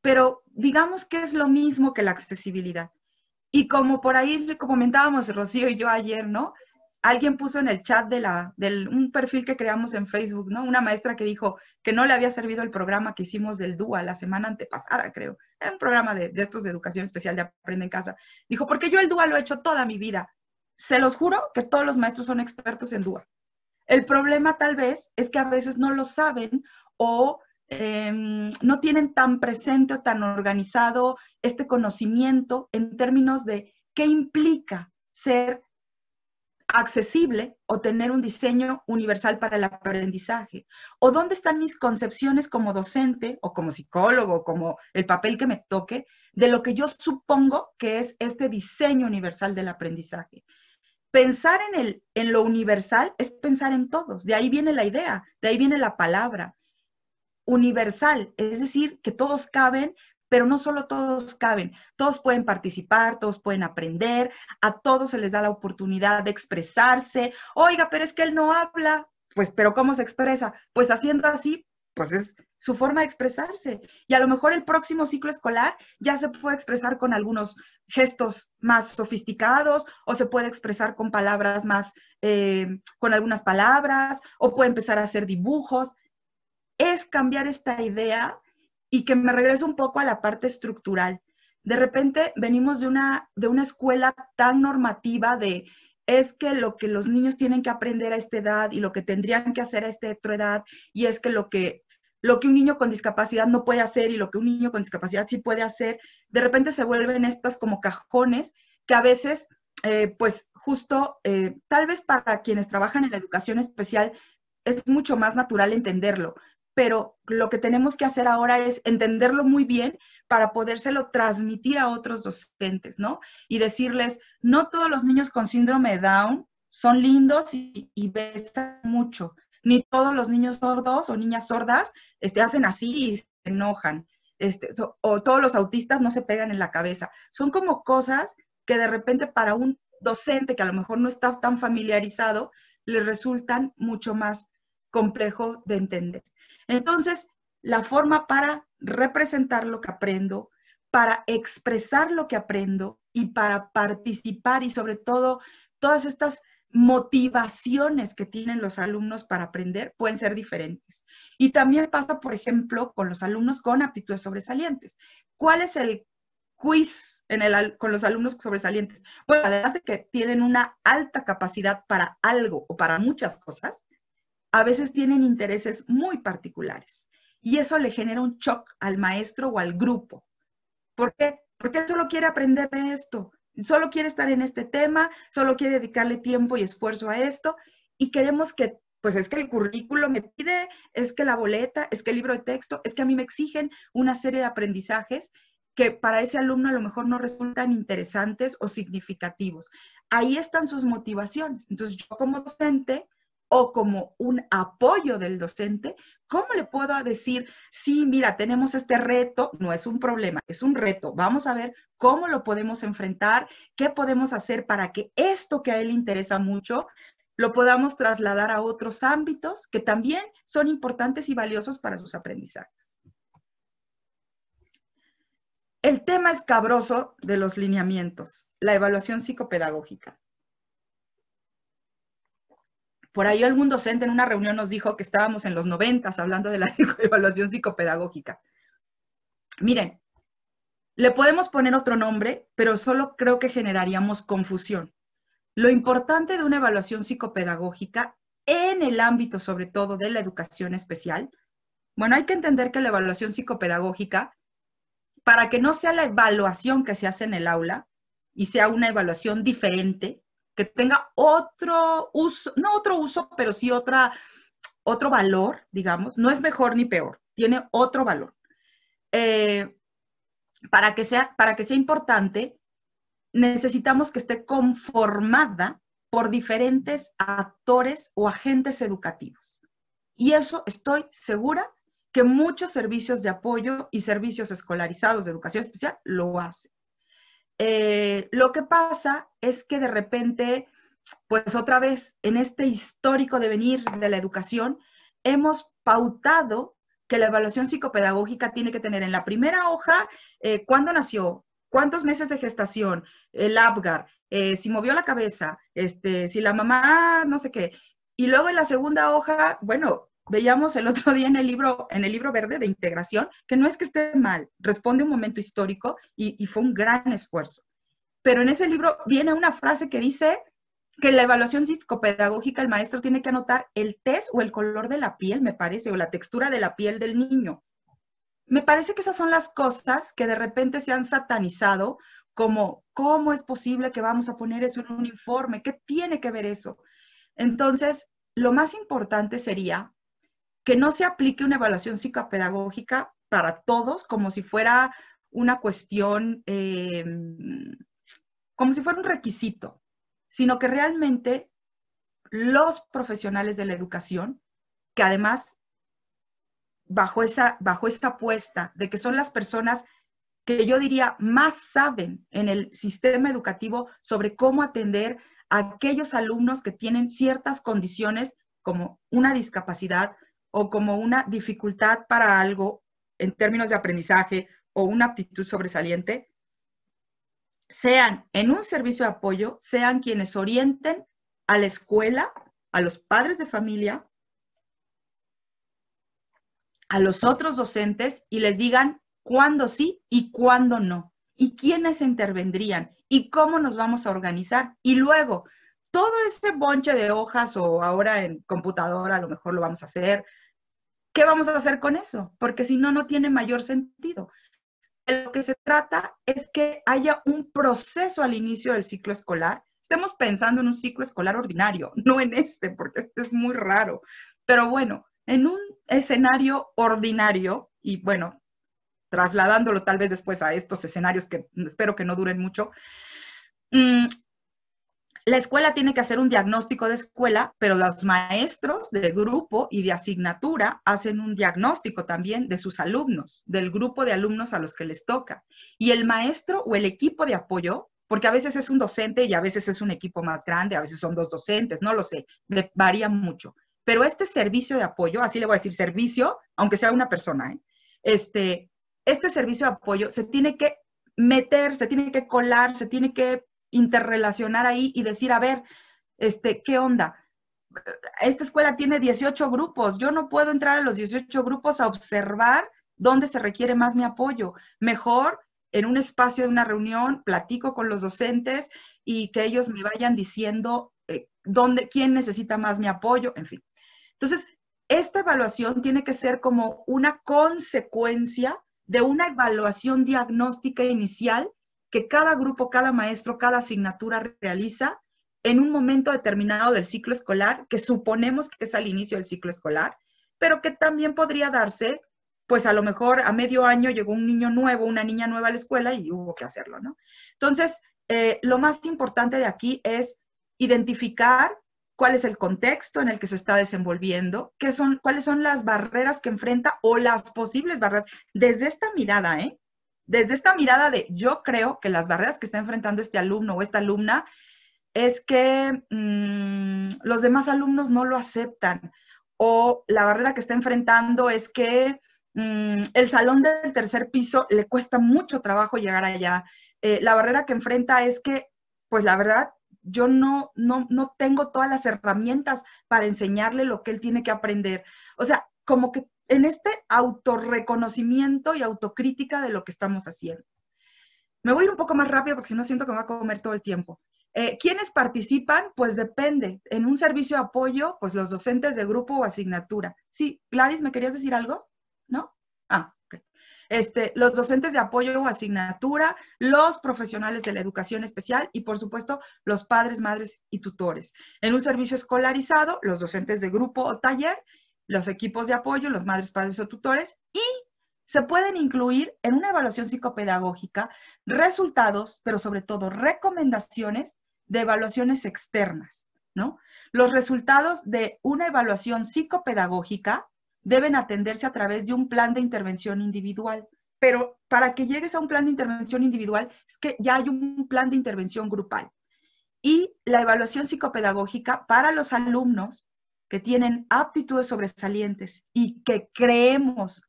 pero digamos que es lo mismo que la accesibilidad. Y como por ahí comentábamos Rocío y yo ayer, ¿no? alguien puso en el chat de un perfil que creamos en Facebook, ¿no? Una maestra que dijo que no le había servido el programa que hicimos del DUA la semana antepasada, creo. Era un programa de estos de educación especial de Aprende en Casa. Dijo, porque yo el DUA lo he hecho toda mi vida. Se los juro que todos los maestros son expertos en DUA. El problema tal vez es que a veces no lo saben o no tienen tan presente o tan organizado este conocimiento en términos de qué implica ser accesible o tener un diseño universal para el aprendizaje, o dónde están mis concepciones como docente o como psicólogo, como el papel que me toque, de lo que yo supongo que es este diseño universal del aprendizaje. Pensar en lo universal es pensar en todos, de ahí viene la idea, de ahí viene la palabra. Universal, es decir, que todos caben, pero no solo todos caben, todos pueden participar, todos pueden aprender, a todos se les da la oportunidad de expresarse. Oiga, pero es que él no habla, pues, pero ¿cómo se expresa? Pues haciendo así, pues es su forma de expresarse. Y a lo mejor el próximo ciclo escolar ya se puede expresar con algunos gestos más sofisticados o se puede expresar con palabras más, con algunas palabras, o puede empezar a hacer dibujos. Es cambiar esta idea y que me regreso un poco a la parte estructural. De repente venimos de una escuela tan normativa de es que lo que los niños tienen que aprender a esta edad y lo que tendrían que hacer a esta otra edad, y es que lo que un niño con discapacidad no puede hacer y lo que un niño con discapacidad sí puede hacer, de repente se vuelven estas como cajones que a veces, pues justo, tal vez para quienes trabajan en la educación especial es mucho más natural entenderlo, pero lo que tenemos que hacer ahora es entenderlo muy bien para podérselo transmitir a otros docentes, ¿no? Y decirles, no todos los niños con síndrome de Down son lindos y besan mucho, ni todos los niños sordos o niñas sordas hacen así y se enojan, o todos los autistas no se pegan en la cabeza. Son como cosas que de repente para un docente que a lo mejor no está tan familiarizado, le resultan mucho más complejo de entender. Entonces, la forma para representar lo que aprendo, para expresar lo que aprendo y para participar y sobre todo todas estas motivaciones que tienen los alumnos para aprender pueden ser diferentes. Y también pasa, por ejemplo, con los alumnos con aptitudes sobresalientes. ¿Cuál es el quiz con los alumnos sobresalientes? Bueno, además de que tienen una alta capacidad para algo o para muchas cosas, a veces tienen intereses muy particulares y eso le genera un shock al maestro o al grupo. ¿Por qué? Porque él solo quiere aprender de esto, solo quiere estar en este tema, solo quiere dedicarle tiempo y esfuerzo a esto y queremos que, pues es que el currículo me pide, es que la boleta, es que el libro de texto, es que a mí me exigen una serie de aprendizajes que para ese alumno a lo mejor no resultan interesantes o significativos. Ahí están sus motivaciones. Entonces yo como docente o como un apoyo del docente, ¿cómo le puedo decir, sí, mira, tenemos este reto, no es un problema, es un reto, vamos a ver cómo lo podemos enfrentar, qué podemos hacer para que esto que a él le interesa mucho, lo podamos trasladar a otros ámbitos que también son importantes y valiosos para sus aprendizajes. El tema escabroso de los lineamientos, la evaluación psicopedagógica. Por ahí algún docente en una reunión nos dijo que estábamos en los 90s hablando de la evaluación psicopedagógica. Miren, le podemos poner otro nombre, pero solo creo que generaríamos confusión. Lo importante de una evaluación psicopedagógica en el ámbito, sobre todo, de la educación especial, bueno, hay que entender que la evaluación psicopedagógica, para que no sea la evaluación que se hace en el aula y sea una evaluación diferente, que tenga otro uso, no otro uso, pero sí otro valor, digamos, no es mejor ni peor, tiene otro valor. Para que sea importante, necesitamos que esté conformada por diferentes actores o agentes educativos. Y eso estoy segura que muchos servicios de apoyo y servicios escolarizados de educación especial lo hacen. Lo que pasa es que de repente, pues otra vez, en este histórico devenir de la educación, hemos pautado que la evaluación psicopedagógica tiene que tener en la primera hoja cuándo nació, cuántos meses de gestación, el Apgar, si movió la cabeza, si la mamá, no sé qué. Y luego en la segunda hoja, bueno, veíamos el otro día en el libro verde de integración, que no es que esté mal, responde a un momento histórico y fue un gran esfuerzo. Pero en ese libro viene una frase que dice que en la evaluación psicopedagógica el maestro tiene que anotar el test o el color de la piel, me parece, o la textura de la piel del niño. Me parece que esas son las cosas que de repente se han satanizado, como, ¿cómo es posible que vamos a poner eso en un informe? ¿Qué tiene que ver eso? Entonces, lo más importante sería que no se aplique una evaluación psicopedagógica para todos como si fuera una cuestión, como si fuera un requisito, sino que realmente los profesionales de la educación, que además bajo esa apuesta de que son las personas que yo diría más saben en el sistema educativo sobre cómo atender a aquellos alumnos que tienen ciertas condiciones como una discapacidad o como una dificultad para algo en términos de aprendizaje o una aptitud sobresaliente, sean en un servicio de apoyo, sean quienes orienten a la escuela, a los padres de familia, a los otros docentes y les digan cuándo sí y cuándo no, y quiénes intervendrían y cómo nos vamos a organizar. Y luego, todo ese bonche de hojas o ahora en computadora a lo mejor lo vamos a hacer, ¿qué vamos a hacer con eso? Porque si no, no tiene mayor sentido. De lo que se trata es que haya un proceso al inicio del ciclo escolar. Estemos pensando en un ciclo escolar ordinario, no en porque este es muy raro. Pero bueno, en un escenario ordinario, y bueno, trasladándolo tal vez después a estos escenarios que espero que no duren mucho, la escuela tiene que hacer un diagnóstico de escuela, pero los maestros de grupo y de asignatura hacen un diagnóstico también de sus alumnos, del grupo de alumnos a los que les toca. Y el maestro o el equipo de apoyo, porque a veces es un docente y a veces es un equipo más grande, a veces son 2 docentes, no lo sé, varía mucho. Pero este servicio de apoyo, así le voy a decir servicio, aunque sea una persona, este servicio de apoyo se tiene que meter, se tiene que colar, se tiene que interrelacionar ahí y decir, a ver, ¿qué onda? Esta escuela tiene 18 grupos, yo no puedo entrar a los 18 grupos a observar dónde se requiere más mi apoyo. Mejor en un espacio de una reunión platico con los docentes y que ellos me vayan diciendo quién necesita más mi apoyo, en fin. Entonces, esta evaluación tiene que ser como una consecuencia de una evaluación diagnóstica inicial que cada grupo, cada maestro, cada asignatura realiza en un momento determinado del ciclo escolar, que suponemos que es al inicio del ciclo escolar, pero que también podría darse, pues a lo mejor a medio año llegó un niño nuevo, una niña nueva a la escuela y hubo que hacerlo, ¿no? Entonces, lo más importante de aquí es identificar cuál es el contexto en el que se está desenvolviendo, cuáles son las barreras que enfrenta o las posibles barreras, desde esta mirada, desde esta mirada de yo creo que las barreras que está enfrentando este alumno o esta alumna es que los demás alumnos no lo aceptan, o la barrera que está enfrentando es que el salón del tercer piso le cuesta mucho trabajo llegar allá. La barrera que enfrenta es que, pues la verdad, yo no tengo todas las herramientas para enseñarle lo que él tiene que aprender. O sea, como que en este autorreconocimiento y autocrítica de lo que estamos haciendo. Me voy a ir un poco más rápido porque si no siento que me va a comer todo el tiempo. ¿Quiénes participan? Pues depende. En un servicio de apoyo, pues los docentes de grupo o asignatura. Sí, Gladys, ¿me querías decir algo? ¿No? Ah, ok. Los docentes de apoyo o asignatura, los profesionales de la educación especial y, por supuesto, los padres, madres y tutores. En un servicio escolarizado, los docentes de grupo o taller, los equipos de apoyo, los madres, padres o tutores, y se pueden incluir en una evaluación psicopedagógica resultados, pero sobre todo recomendaciones de evaluaciones externas, ¿no? Los resultados de una evaluación psicopedagógica deben atenderse a través de un plan de intervención individual, pero para que llegues a un plan de intervención individual es que ya hay un plan de intervención grupal. Y la evaluación psicopedagógica para los alumnos que tienen aptitudes sobresalientes y que queremos,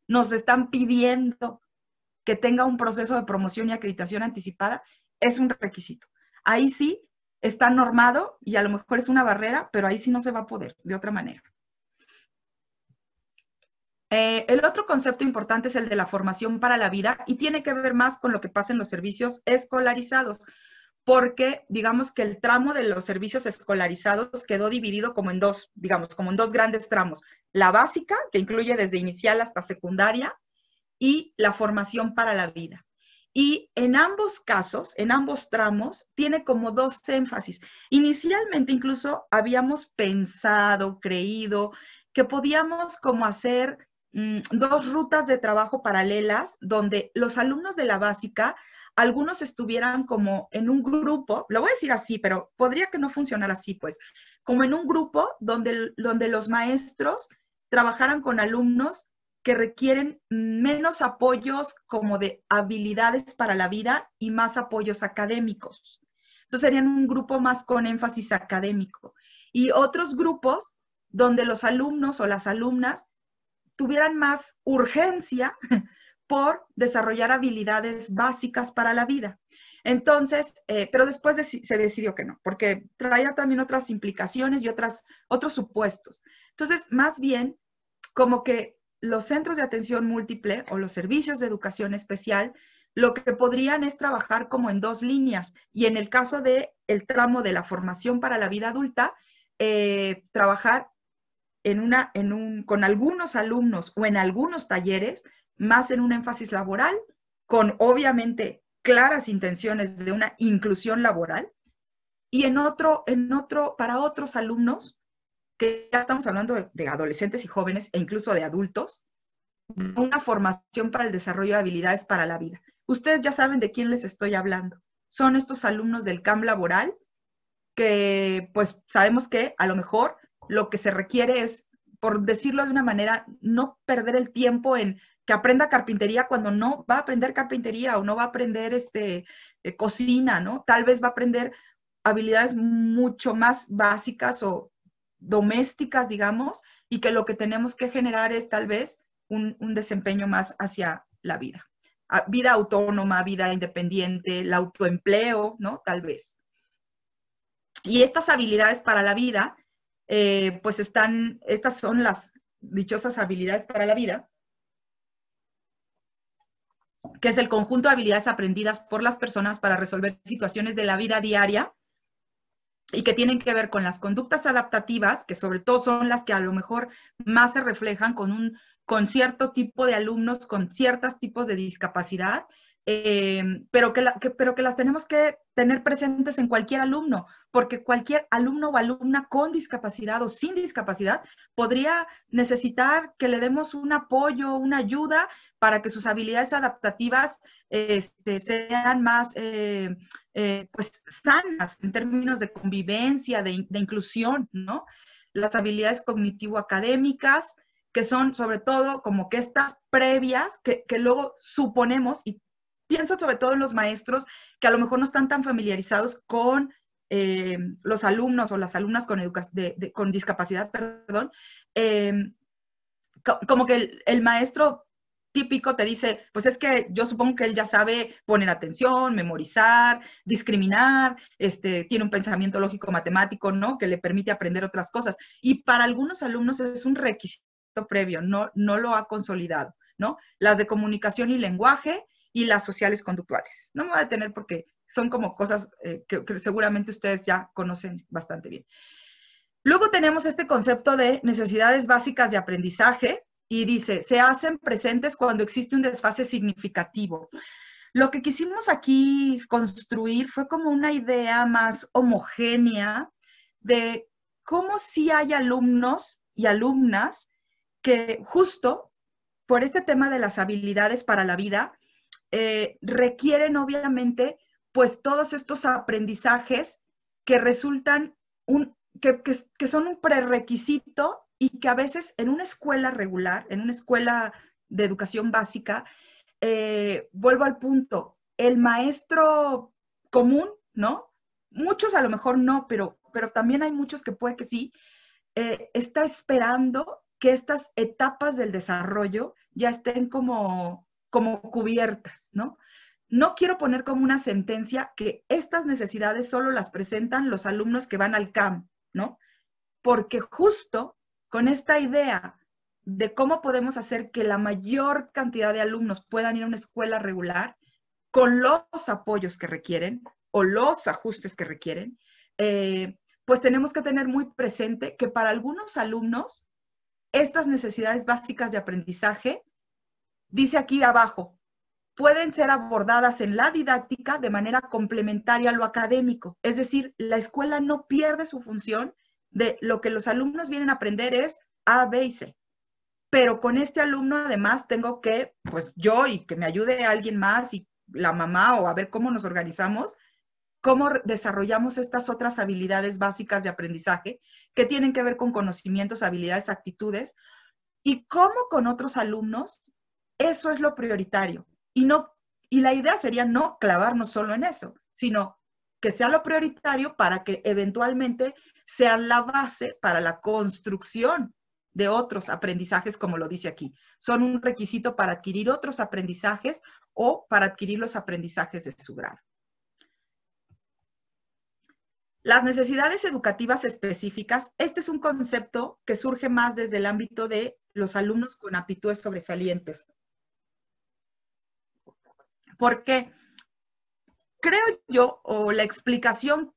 nos están pidiendo que tenga un proceso de promoción y acreditación anticipada es un requisito. Ahí sí está normado y a lo mejor es una barrera, pero ahí sí no se va a poder de otra manera. El otro concepto importante es el de la formación para la vida y tiene que ver más con lo que pasa en los servicios escolarizados, porque digamos que el tramo de los servicios escolarizados quedó dividido como en dos, digamos, como en dos grandes tramos. La básica, que incluye desde inicial hasta secundaria, y la formación para la vida. Y en ambos casos, en ambos tramos, tiene como dos énfasis. Inicialmente incluso habíamos pensado, creído, que podíamos como hacer dos rutas de trabajo paralelas donde los alumnos de la básica, algunos estuvieran como en un grupo, lo voy a decir así, pero podría que no funcionara así, pues, como en un grupo donde los maestros trabajaran con alumnos que requieren menos apoyos como de habilidades para la vida y más apoyos académicos. Entonces serían un grupo más con énfasis académico. Y otros grupos donde los alumnos o las alumnas tuvieran más urgencia por desarrollar habilidades básicas para la vida. Entonces, pero después se decidió que no, porque traía también otras implicaciones y otros supuestos. Entonces, más bien, como que los centros de atención múltiple o los servicios de educación especial, lo que podrían es trabajar como en dos líneas. Y en el caso del tramo de la formación para la vida adulta, trabajar con algunos alumnos o en algunos talleres, más en un énfasis laboral, con obviamente claras intenciones de una inclusión laboral, y para otros alumnos, que ya estamos hablando de adolescentes y jóvenes e incluso de adultos, una formación para el desarrollo de habilidades para la vida. Ustedes ya saben de quién les estoy hablando. Son estos alumnos del camp laboral que pues sabemos que a lo mejor lo que se requiere es, por decirlo de una manera, no perder el tiempo en que aprenda carpintería cuando no va a aprender carpintería o no va a aprender cocina, ¿no? Tal vez va a aprender habilidades mucho más básicas o domésticas, digamos, y que lo que tenemos que generar es tal vez un desempeño más hacia la vida. Vida autónoma, vida independiente, el autoempleo, ¿no? Tal vez. Y estas habilidades para la vida, pues estas son las dichosas habilidades para la vida, que es el conjunto de habilidades aprendidas por las personas para resolver situaciones de la vida diaria y que tienen que ver con las conductas adaptativas, que sobre todo son las que a lo mejor más se reflejan con cierto tipo de alumnos, con ciertos tipos de discapacidad, pero que las tenemos que tener presentes en cualquier alumno, porque cualquier alumno o alumna con discapacidad o sin discapacidad podría necesitar que le demos un apoyo, una ayuda para que sus habilidades adaptativas sean más pues sanas en términos de convivencia, de inclusión, ¿no? Las habilidades cognitivo-académicas, que son sobre todo como que estas previas que luego suponemos, y pienso sobre todo en los maestros que a lo mejor no están tan familiarizados con los alumnos o las alumnas con discapacidad, perdón, como que el maestro típico te dice, pues es que yo supongo que él ya sabe poner atención, memorizar, discriminar, tiene un pensamiento lógico matemático, ¿no? Que le permite aprender otras cosas. Y para algunos alumnos es un requisito previo, no lo ha consolidado, ¿no? Las de comunicación y lenguaje y las sociales conductuales. No me voy a detener porque son como cosas que seguramente ustedes ya conocen bastante bien. Luego tenemos este concepto de necesidades básicas de aprendizaje y dice, se hacen presentes cuando existe un desfase significativo. Lo que quisimos aquí construir fue como una idea más homogénea de cómo sí hay alumnos y alumnas que justo por este tema de las habilidades para la vida requieren obviamente pues todos estos aprendizajes que resultan que son un prerequisito y que a veces en una escuela regular, en una escuela de educación básica, vuelvo al punto, el maestro común, ¿no? Muchos a lo mejor no, pero también hay muchos que puede que sí, está esperando que estas etapas del desarrollo ya estén como como cubiertas, ¿no? No quiero poner como una sentencia que estas necesidades solo las presentan los alumnos que van al CAM, ¿no? Porque justo con esta idea de cómo podemos hacer que la mayor cantidad de alumnos puedan ir a una escuela regular con los apoyos que requieren o los ajustes que requieren, pues tenemos que tener muy presente que para algunos alumnos estas necesidades básicas de aprendizaje, dice aquí abajo, pueden ser abordadas en la didáctica de manera complementaria a lo académico. Es decir, la escuela no pierde su función de lo que los alumnos vienen a aprender es A, B y C. Pero con este alumno además tengo que, pues yo y que me ayude alguien más y la mamá o a ver cómo nos organizamos, cómo desarrollamos estas otras habilidades básicas de aprendizaje que tienen que ver con conocimientos, habilidades, actitudes y cómo con otros alumnos eso es lo prioritario. Y la idea sería no clavarnos solo en eso, sino que sea lo prioritario para que eventualmente sean la base para la construcción de otros aprendizajes, como lo dice aquí. Son un requisito para adquirir otros aprendizajes o para adquirir los aprendizajes de su grado. Las necesidades educativas específicas, este es un concepto que surge más desde el ámbito de los alumnos con aptitudes sobresalientes. Porque creo yo, o la explicación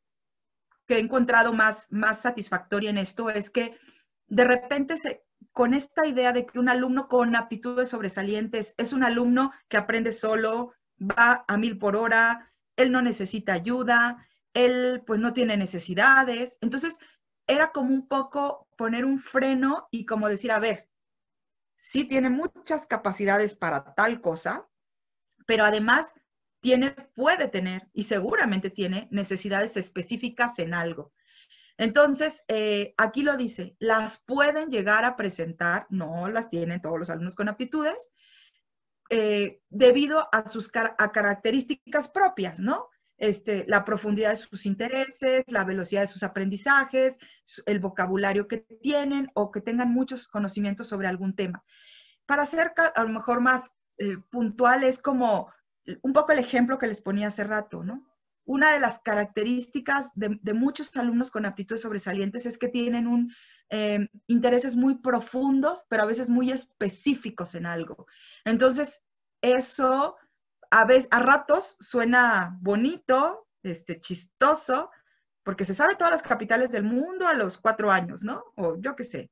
que he encontrado más satisfactoria en esto es que de repente con esta idea de que un alumno con aptitudes sobresalientes es un alumno que aprende solo, va a 1000 por hora, él no necesita ayuda, él pues no tiene necesidades. Entonces era como un poco poner un freno y como decir, a ver, sí tiene muchas capacidades para tal cosa, pero además puede tener y seguramente tiene necesidades específicas en algo. Entonces, aquí lo dice, las pueden llegar a presentar, no las tienen todos los alumnos con aptitudes, debido a sus características propias, ¿no? La profundidad de sus intereses, la velocidad de sus aprendizajes, el vocabulario que tienen o que tengan muchos conocimientos sobre algún tema. Para ser a lo mejor más puntual, es como un poco el ejemplo que les ponía hace rato, ¿no? Una de las características de muchos alumnos con aptitudes sobresalientes es que tienen intereses muy profundos, pero a veces muy específicos en algo. Entonces, eso a ratos suena bonito, chistoso, porque se sabe todas las capitales del mundo a los 4 años, ¿no? O yo qué sé.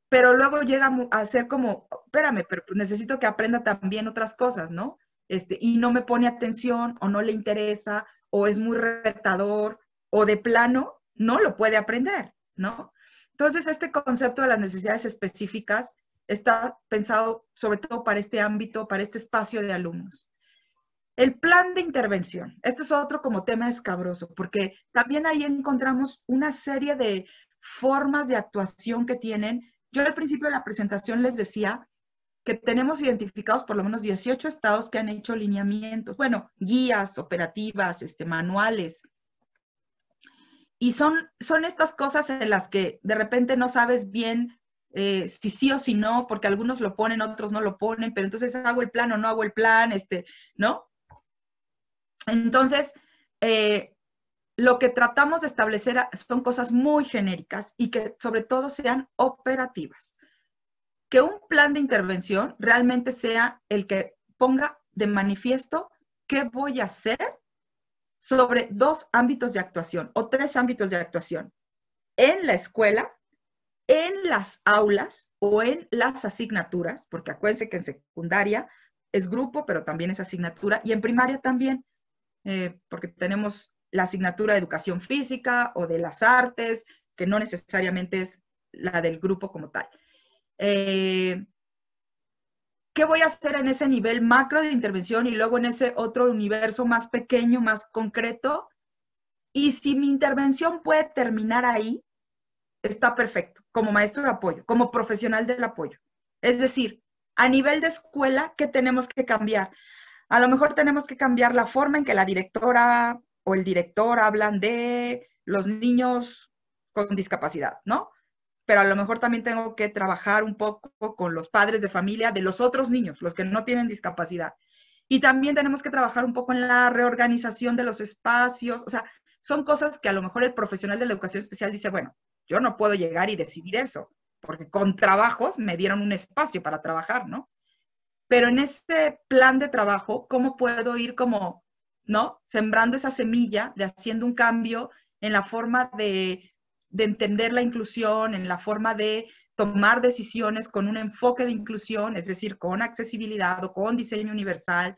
Pero luego llega a ser como, espérame, pero pues necesito que aprenda también otras cosas, ¿no? Y no me pone atención, o no le interesa, o es muy retador, o de plano no lo puede aprender, ¿no? Entonces, este concepto de las necesidades específicas está pensado sobre todo para este ámbito, para este espacio de alumnos. El plan de intervención. Este es otro como tema escabroso, porque también ahí encontramos una serie de formas de actuación que tienen. Yo al principio de la presentación les decía que tenemos identificados por lo menos 18 estados que han hecho lineamientos, bueno, guías operativas, manuales. Y son estas cosas en las que de repente no sabes bien si sí o si no, porque algunos lo ponen, otros no lo ponen, pero entonces hago el plan o no hago el plan, ¿no? Entonces, lo que tratamos de establecer son cosas muy genéricas y que sobre todo sean operativas. Que un plan de intervención realmente sea el que ponga de manifiesto qué voy a hacer sobre 2 ámbitos de actuación o 3 ámbitos de actuación. En la escuela, en las aulas o en las asignaturas, porque acuérdense que en secundaria es grupo, pero también es asignatura, y en primaria también, porque tenemos la asignatura de educación física o de las artes, que no necesariamente es la del grupo como tal. ¿Qué voy a hacer en ese nivel macro de intervención y luego en ese otro universo más pequeño, más concreto? Y si mi intervención puede terminar ahí, está perfecto, como maestro de apoyo, como profesional del apoyo. Es decir, a nivel de escuela, ¿qué tenemos que cambiar? A lo mejor tenemos que cambiar la forma en que la directora o el director hablan de los niños con discapacidad, ¿no? pero a lo mejor también tengo que trabajar un poco con los padres de familia de los otros niños, los que no tienen discapacidad. Y también tenemos que trabajar un poco en la reorganización de los espacios. O sea, son cosas que a lo mejor el profesional de la educación especial dice, bueno, yo no puedo llegar y decidir eso, porque con trabajos me dieron un espacio para trabajar, ¿no? Pero en este plan de trabajo, ¿cómo puedo ir como, ¿no? Sembrando esa semilla de haciendo un cambio en la forma de entender la inclusión, en la forma de tomar decisiones con un enfoque de inclusión, es decir, con accesibilidad o con diseño universal.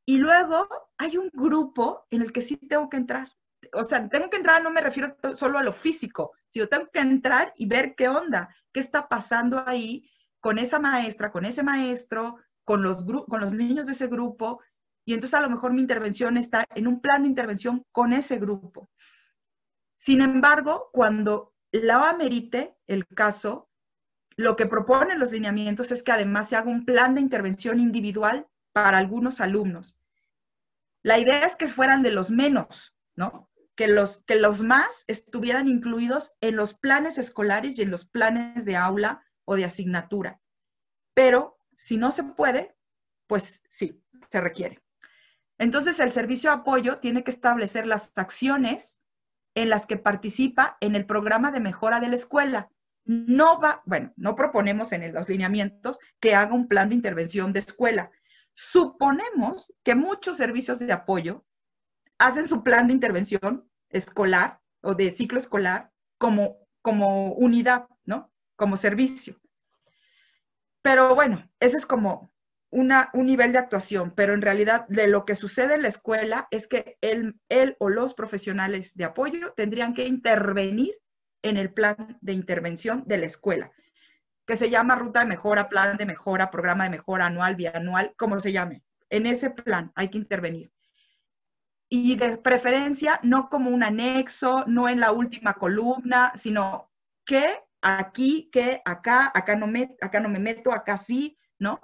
Y luego hay un grupo en el que sí tengo que entrar. O sea, tengo que entrar, no me refiero solo a lo físico, sino tengo que entrar y ver qué onda, qué está pasando ahí con esa maestra, con ese maestro, con los niños de ese grupo. Y entonces a lo mejor mi intervención está en un plan de intervención con ese grupo. Sin embargo, cuando la amerite el caso, lo que proponen los lineamientos es que además se haga un plan de intervención individual para algunos alumnos. La idea es que fueran de los menos, ¿no? Que los más estuvieran incluidos en los planes escolares y en los planes de aula o de asignatura. Pero si no se puede, pues sí, se requiere. Entonces, el servicio de apoyo tiene que establecer las acciones en las que participa en el programa de mejora de la escuela. No proponemos en los lineamientos que haga un plan de intervención de escuela. Suponemos que muchos servicios de apoyo hacen su plan de intervención escolar o de ciclo escolar como unidad, ¿no? Como servicio. Pero bueno, ese es como un nivel de actuación, pero en realidad de lo que sucede en la escuela es que él o los profesionales de apoyo tendrían que intervenir en el plan de intervención de la escuela, que se llama ruta de mejora, plan de mejora, programa de mejora anual, bianual, como se llame. En ese plan hay que intervenir. Y de preferencia, no como un anexo, no en la última columna, sino que aquí, que acá no me meto, acá sí, ¿no?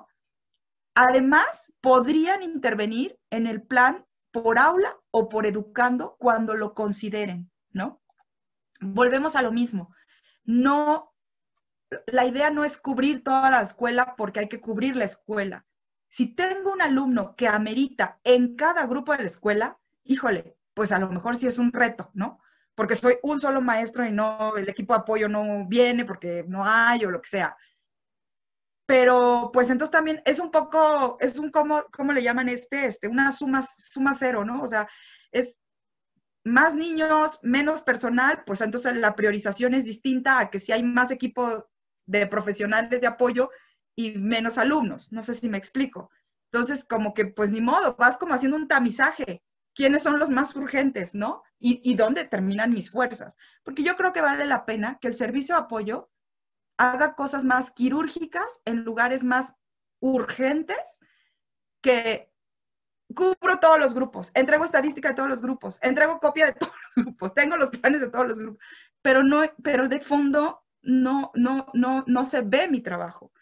Además, podrían intervenir en el plan por aula o por educando cuando lo consideren, ¿no? Volvemos a lo mismo. No, la idea no es cubrir toda la escuela porque hay que cubrir la escuela. Si tengo un alumno que amerita en cada grupo de la escuela, híjole, pues a lo mejor sí es un reto, ¿no? Porque soy un solo maestro y no, el equipo de apoyo no viene porque no hay o lo que sea. Pero pues entonces también es un poco, es un, ¿cómo le llaman una suma cero, ¿no? O sea, es más niños, menos personal, pues entonces la priorización es distinta a que si hay más equipo de profesionales de apoyo y menos alumnos. No sé si me explico. Entonces, como que, pues ni modo, vas como haciendo un tamizaje. ¿Quiénes son los más urgentes, no? Y dónde terminan mis fuerzas. Porque yo creo que vale la pena que el servicio de apoyo haga cosas más quirúrgicas en lugares más urgentes, que cubro todos los grupos, entrego estadística de todos los grupos, entrego copia de todos los grupos, tengo los planes de todos los grupos, pero de fondo no se ve mi trabajo.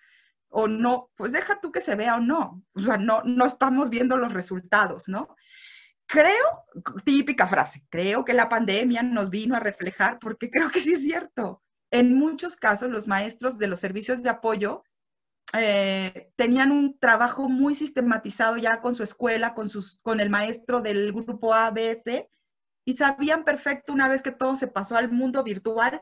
O no, pues deja tú que se vea o no. O sea, no estamos viendo los resultados, ¿no? Creo, típica frase, creo que la pandemia nos vino a reflejar, porque creo que sí es cierto. En muchos casos, los maestros de los servicios de apoyo tenían un trabajo muy sistematizado ya con su escuela, con el maestro del grupo A, B, C, y sabían perfecto una vez que todo se pasó al mundo virtual,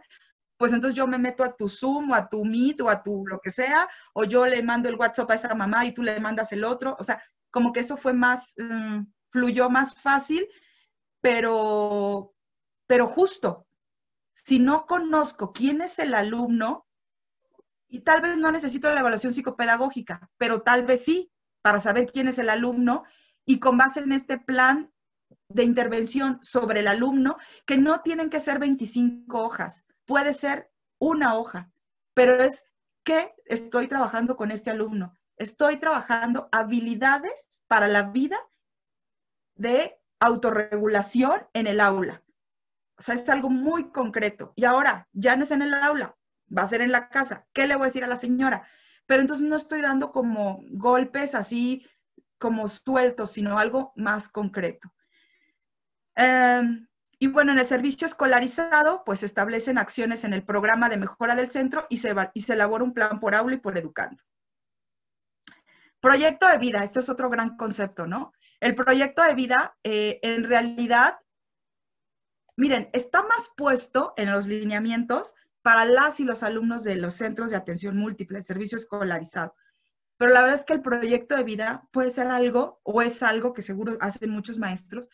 pues entonces yo me meto a tu Zoom o a tu Meet o a tu lo que sea, o yo le mando el WhatsApp a esa mamá y tú le mandas el otro. O sea, como que eso fue más, fluyó más fácil, pero justo, si no conozco quién es el alumno, y tal vez no necesito la evaluación psicopedagógica, pero tal vez sí, para saber quién es el alumno, y con base en este plan de intervención sobre el alumno, que no tienen que ser 25 hojas, puede ser una hoja, pero es que estoy trabajando con este alumno. Estoy trabajando habilidades para la vida de autorregulación en el aula. O sea, es algo muy concreto. Y ahora, ya no es en el aula, va a ser en la casa. ¿Qué le voy a decir a la señora? Pero entonces no estoy dando como golpes así como sueltos, sino algo más concreto. Y bueno, en el servicio escolarizado, pues se establecen acciones en el programa de mejora del centro y se elabora un plan por aula y por educando. Proyecto de vida, este es otro gran concepto, ¿no? El proyecto de vida, en realidad, miren, está más puesto en los lineamientos para las y los alumnos de los centros de atención múltiple, el servicio escolarizado. Pero la verdad es que el proyecto de vida puede ser algo, o es algo que seguro hacen muchos maestros,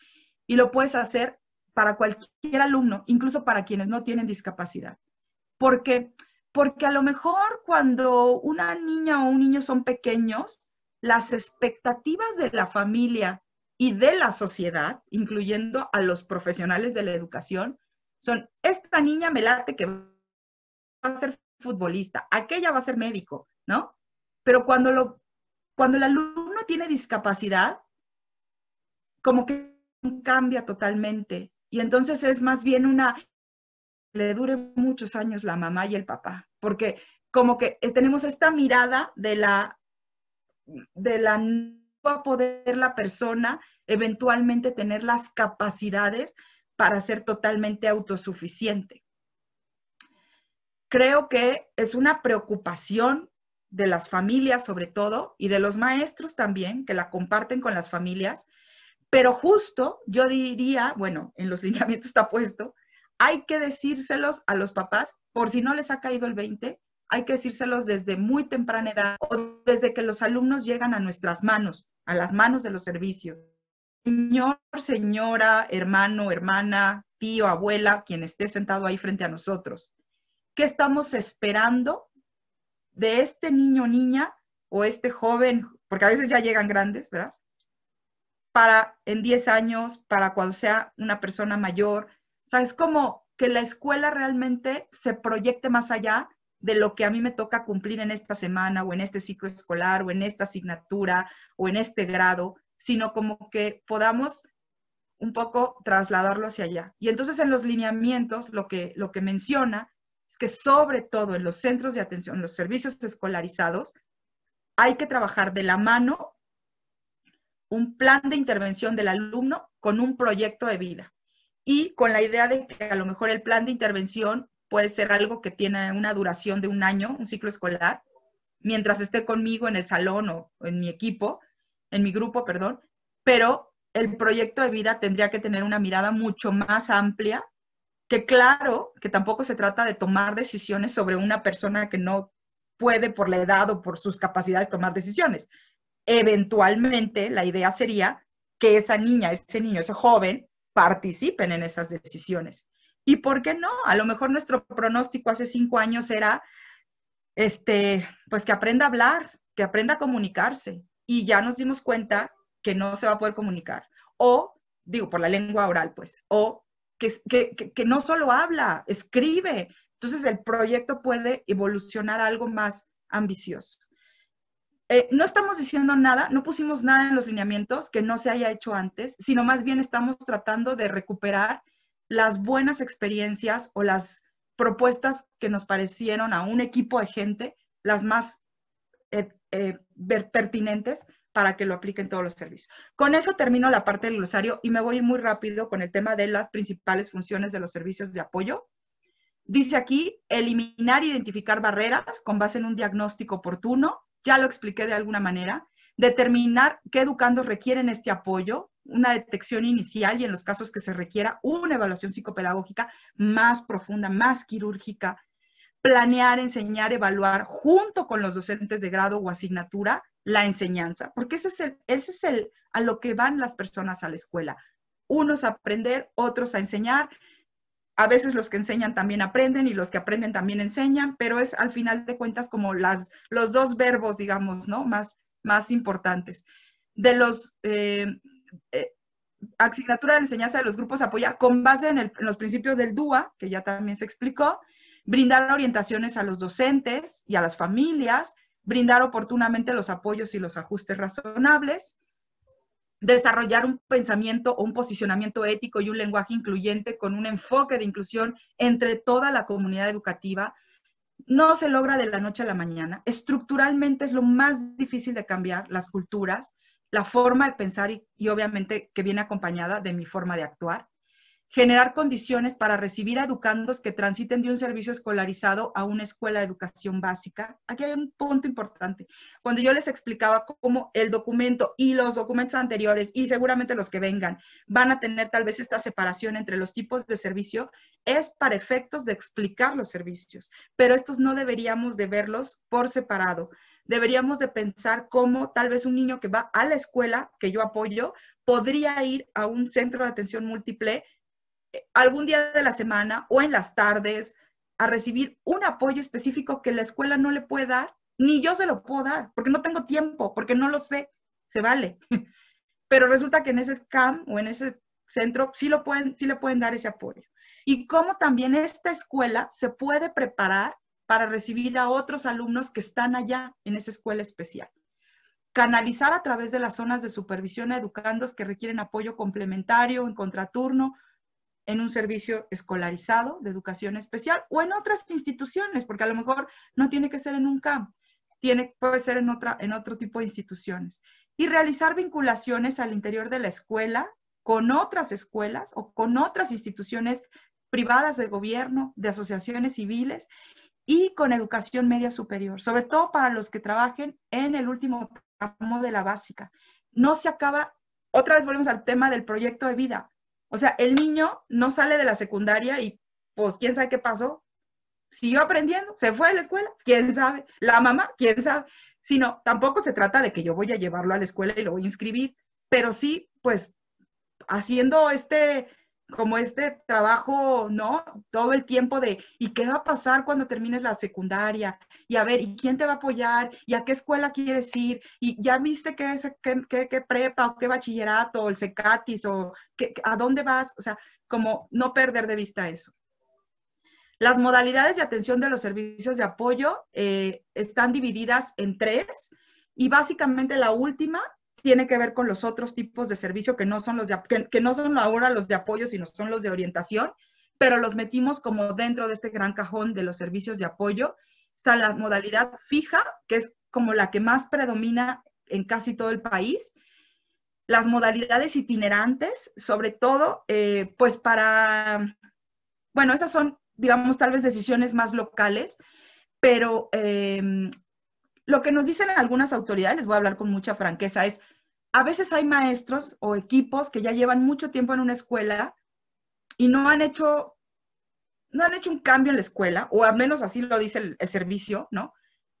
y lo puedes hacer para cualquier alumno, incluso para quienes no tienen discapacidad. ¿Por qué? Porque a lo mejor cuando una niña o un niño son pequeños, las expectativas de la familia y de la sociedad, incluyendo a los profesionales de la educación, son, esta niña me late que va a ser futbolista, aquella va a ser médico, ¿no? Pero cuando el alumno tiene discapacidad, como que cambia totalmente. Y entonces es más bien le dure muchos años la mamá y el papá, porque como que tenemos esta mirada de no va a poder la persona eventualmente tener las capacidades para ser totalmente autosuficiente. Creo que es una preocupación de las familias sobre todo y de los maestros también, que la comparten con las familias, pero justo yo diría, bueno, en los lineamientos está puesto, hay que decírselos a los papás, por si no les ha caído el 20, hay que decírselos desde muy temprana edad o desde que los alumnos llegan a nuestras manos, a las manos de los servicios. Señor, señora, hermano, hermana, tío, abuela, quien esté sentado ahí frente a nosotros. ¿Qué estamos esperando de este niño o niña o este joven? Porque a veces ya llegan grandes, ¿verdad? Para en 10 años, para cuando sea una persona mayor. O sea, es como que la escuela realmente se proyecte más allá de lo que a mí me toca cumplir en esta semana o en este ciclo escolar o en esta asignatura o en este grado, sino como que podamos un poco trasladarlo hacia allá. Y entonces en los lineamientos lo que menciona es que sobre todo en los centros de atención, en los servicios escolarizados, hay que trabajar de la mano un plan de intervención del alumno con un proyecto de vida y con la idea de que a lo mejor el plan de intervención puede ser algo que tiene una duración de 1 año, un ciclo escolar, mientras esté conmigo en el salón o en mi equipo, en mi grupo, perdón, pero el proyecto de vida tendría que tener una mirada mucho más amplia, que claro, que tampoco se trata de tomar decisiones sobre una persona que no puede por la edad o por sus capacidades tomar decisiones. Eventualmente la idea sería que esa niña, ese niño, ese joven participen en esas decisiones. ¿Y por qué no? A lo mejor nuestro pronóstico hace 5 años era pues que aprenda a hablar, que aprenda a comunicarse. Y ya nos dimos cuenta que no se va a poder comunicar. O, digo, por la lengua oral, pues. O que no solo habla, escribe. Entonces el proyecto puede evolucionar a algo más ambicioso. No estamos diciendo nada, no pusimos nada en los lineamientos que no se haya hecho antes, sino más bien estamos tratando de recuperar las buenas experiencias o las propuestas que nos parecieron a un equipo de gente las más pertinentes para que lo apliquen todos los servicios. Con eso termino la parte del glosario y me voy muy rápido con el tema de las principales funciones de los servicios de apoyo. Dice aquí, eliminar e identificar barreras con base en un diagnóstico oportuno. Ya lo expliqué de alguna manera. Determinar qué educandos requieren este apoyo, una detección inicial y en los casos que se requiera una evaluación psicopedagógica más profunda, más quirúrgica. Planear, enseñar, evaluar junto con los docentes de grado o asignatura la enseñanza, porque ese es a lo que van las personas a la escuela. Unos a aprender, otros a enseñar. A veces los que enseñan también aprenden y los que aprenden también enseñan, pero es al final de cuentas como los 2 verbos, digamos, ¿no? Más importantes. De los asignatura de enseñanza de los grupos apoya con base en los principios del DUA, que ya también se explicó, brindar orientaciones a los docentes y a las familias, brindar oportunamente los apoyos y los ajustes razonables, desarrollar un pensamiento o un posicionamiento ético y un lenguaje incluyente con un enfoque de inclusión entre toda la comunidad educativa. No se logra de la noche a la mañana. Estructuralmente es lo más difícil de cambiar, las culturas, la forma de pensar y obviamente que viene acompañada de mi forma de actuar. generar condiciones para recibir a educandos que transiten de un servicio escolarizado a una escuela de educación básica. Aquí hay un punto importante. Cuando yo les explicaba cómo el documento y los documentos anteriores, y seguramente los que vengan, van a tener tal vez esta separación entre los tipos de servicio, es para efectos de explicar los servicios, pero estos no deberíamos de verlos por separado. Deberíamos de pensar cómo tal vez un niño que va a la escuela, que yo apoyo, podría ir a un centro de atención múltiple algún día de la semana o en las tardes a recibir un apoyo específico que la escuela no le puede dar, ni yo se lo puedo dar, porque no tengo tiempo, porque no lo sé, se vale. Pero resulta que en ese CAM o en ese centro sí le pueden dar ese apoyo. Y cómo también esta escuela se puede preparar para recibir a otros alumnos que están allá en esa escuela especial. Canalizar a través de las zonas de supervisión a educandos que requieren apoyo complementario, en contraturno, en un servicio escolarizado de educación especial o en otras instituciones, porque a lo mejor no tiene que ser en un CAM, puede ser en otro tipo de instituciones. Y realizar vinculaciones al interior de la escuela con otras escuelas o con otras instituciones privadas de gobierno, de asociaciones civiles y con educación media superior, sobre todo para los que trabajen en el último tramo de la básica. No se acaba, otra vez volvemos al tema del proyecto de vida. O sea, el niño no sale de la secundaria y pues quién sabe qué pasó. Siguió aprendiendo, se fue a la escuela, quién sabe. La mamá, quién sabe. Sino, tampoco se trata de que yo voy a llevarlo a la escuela y lo voy a inscribir, pero sí, pues, haciendo como este trabajo, ¿no? Todo el tiempo de, ¿y qué va a pasar cuando termines la secundaria? Y a ver, ¿y quién te va a apoyar? ¿Y a qué escuela quieres ir? ¿Y ya viste qué prepa o qué bachillerato o el CECATIS o a dónde vas? O sea, como no perder de vista eso. Las modalidades de atención de los servicios de apoyo están divididas en 3 y básicamente la última tiene que ver con los otros tipos de servicio que no son que no son ahora los de apoyo, sino son los de orientación, pero los metimos como dentro de este gran cajón de los servicios de apoyo. Está la modalidad fija, que es como la que más predomina en casi todo el país. Las modalidades itinerantes, sobre todo, pues bueno, esas son, digamos, tal vez decisiones más locales, pero lo que nos dicen algunas autoridades, les voy a hablar con mucha franqueza, es a veces hay maestros o equipos que ya llevan mucho tiempo en una escuela y no han hecho un cambio en la escuela, o al menos así lo dice el servicio, ¿no?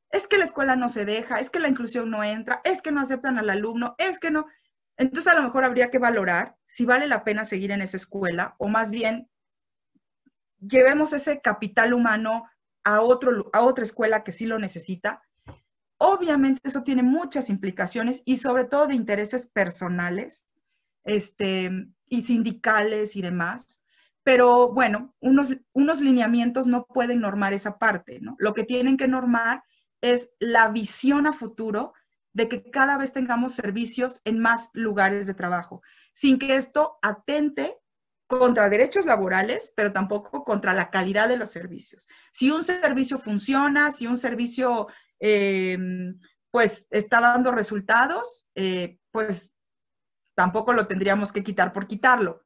Es que la escuela no se deja, es que la inclusión no entra, es que no aceptan al alumno, es que no. Entonces a lo mejor habría que valorar si vale la pena seguir en esa escuela o más bien llevemos ese capital humano a otra escuela que sí lo necesita. Obviamente eso tiene muchas implicaciones y sobre todo de intereses personales y sindicales y demás. Pero bueno, unos lineamientos no pueden normar esa parte, ¿no? Lo que tienen que normar es la visión a futuro de que cada vez tengamos servicios en más lugares de trabajo, sin que esto atente contra derechos laborales, pero tampoco contra la calidad de los servicios. Si un servicio funciona, si un servicio pues está dando resultados, pues tampoco lo tendríamos que quitar por quitarlo.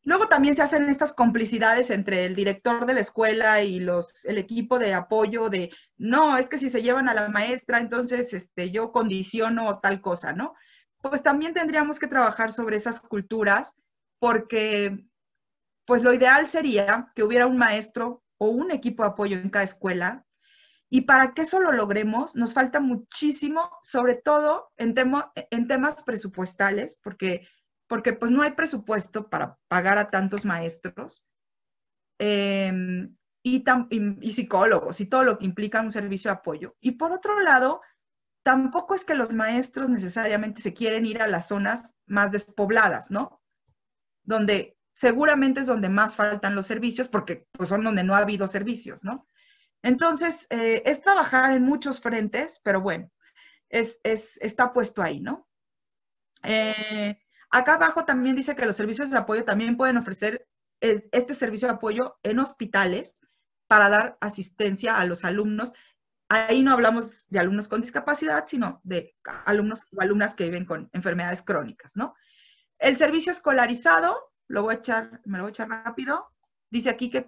Luego también se hacen estas complicidades entre el director de la escuela y el equipo de apoyo de, no, es que si se llevan a la maestra, entonces yo condiciono tal cosa, ¿no? Pues también tendríamos que trabajar sobre esas culturas porque pues lo ideal sería que hubiera un maestro o un equipo de apoyo en cada escuela. Y para que eso lo logremos, nos falta muchísimo, sobre todo en temas presupuestales, porque pues no hay presupuesto para pagar a tantos maestros y psicólogos y todo lo que implica un servicio de apoyo. Y por otro lado, tampoco es que los maestros necesariamente se quieren ir a las zonas más despobladas, ¿no? Donde seguramente es donde más faltan los servicios, porque pues son donde no ha habido servicios, ¿no? Entonces, es trabajar en muchos frentes, pero bueno, está puesto ahí, ¿no? Acá abajo también dice que los servicios de apoyo también pueden ofrecer este servicio de apoyo en hospitales para dar asistencia a los alumnos. Ahí no hablamos de alumnos con discapacidad, sino de alumnos o alumnas que viven con enfermedades crónicas, ¿no? El servicio escolarizado me lo voy a echar rápido. Dice aquí que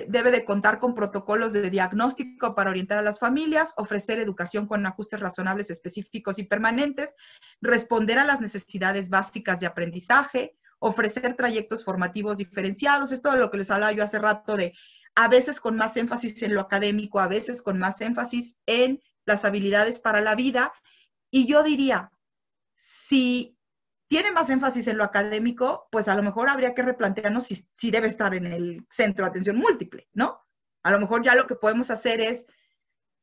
debe de contar con protocolos de diagnóstico para orientar a las familias, ofrecer educación con ajustes razonables, específicos y permanentes, responder a las necesidades básicas de aprendizaje, ofrecer trayectos formativos diferenciados. Es todo lo que les hablaba yo hace rato de a veces con más énfasis en lo académico, a veces con más énfasis en las habilidades para la vida. Y yo diría, si tiene más énfasis en lo académico, pues a lo mejor habría que replantearnos si debe estar en el centro de atención múltiple, ¿no? A lo mejor ya lo que podemos hacer es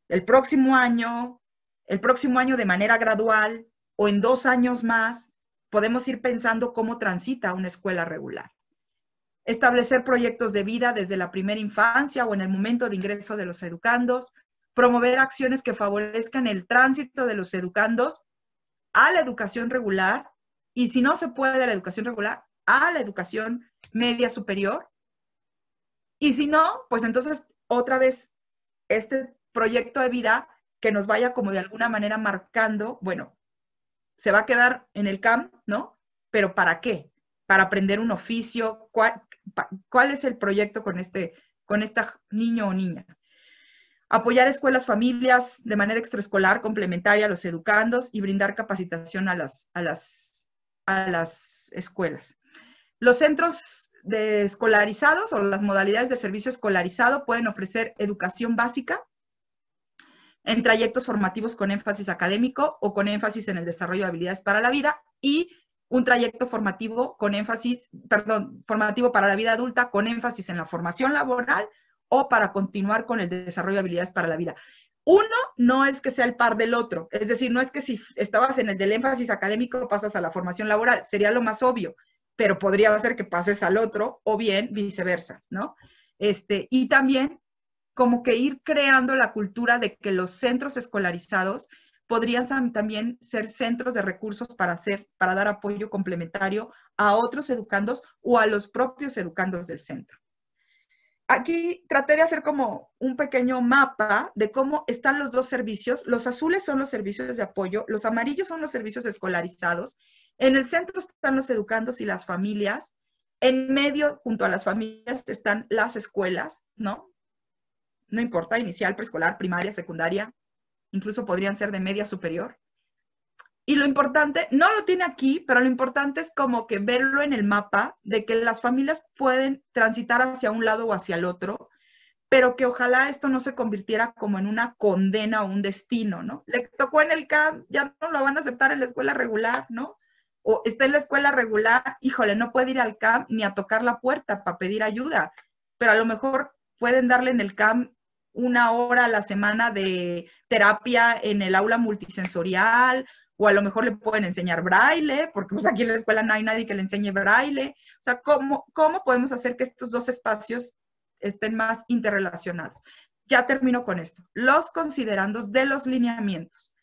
el próximo año de manera gradual o en 2 años más, podemos ir pensando cómo transita una escuela regular. Establecer proyectos de vida desde la primera infancia o en el momento de ingreso de los educandos, promover acciones que favorezcan el tránsito de los educandos a la educación regular, y si no se puede la educación regular, a la educación media superior. Y si no, pues entonces otra vez este proyecto de vida que nos vaya como de alguna manera marcando, bueno, se va a quedar en el camp, ¿no? Pero ¿para qué? Para aprender un oficio. ¿Cuál es el proyecto con este niño o niña? Apoyar escuelas, familias de manera extraescolar complementaria a los educandos y brindar capacitación a las escuelas. Los centros escolarizados o las modalidades de servicio escolarizado pueden ofrecer educación básica en trayectos formativos con énfasis académico o con énfasis en el desarrollo de habilidades para la vida, y un trayecto formativo con énfasis, formativo para la vida adulta con énfasis en la formación laboral o para continuar con el desarrollo de habilidades para la vida. Uno no es que sea el par del otro, es decir, no es que si estabas en el del énfasis académico pasas a la formación laboral, sería lo más obvio, pero podría ser que pases al otro o bien viceversa, ¿no? Y también como que ir creando la cultura de que los centros escolarizados podrían también ser centros de recursos para dar apoyo complementario a otros educandos o a los propios educandos del centro. Aquí traté de hacer como un pequeño mapa de cómo están los dos servicios. Los azules son los servicios de apoyo, los amarillos son los servicios escolarizados. En el centro están los educandos y las familias. En medio, junto a las familias, están las escuelas, ¿no? No importa, inicial, preescolar, primaria, secundaria, incluso podrían ser de media superior. Y lo importante, no lo tiene aquí, pero lo importante es como que verlo en el mapa, de que las familias pueden transitar hacia un lado o hacia el otro, pero que ojalá esto no se convirtiera como en una condena o un destino, ¿no? Le tocó en el CAM, ya no lo van a aceptar en la escuela regular, ¿no? O está en la escuela regular, híjole, no puede ir al CAM ni a tocar la puerta para pedir ayuda, pero a lo mejor pueden darle en el CAM 1 hora a la semana de terapia en el aula multisensorial, o a lo mejor le pueden enseñar braille, porque pues aquí en la escuela no hay nadie que le enseñe braille. O sea, ¿cómo podemos hacer que estos dos espacios estén más interrelacionados? Ya termino con esto. Los considerandos de los lineamientos.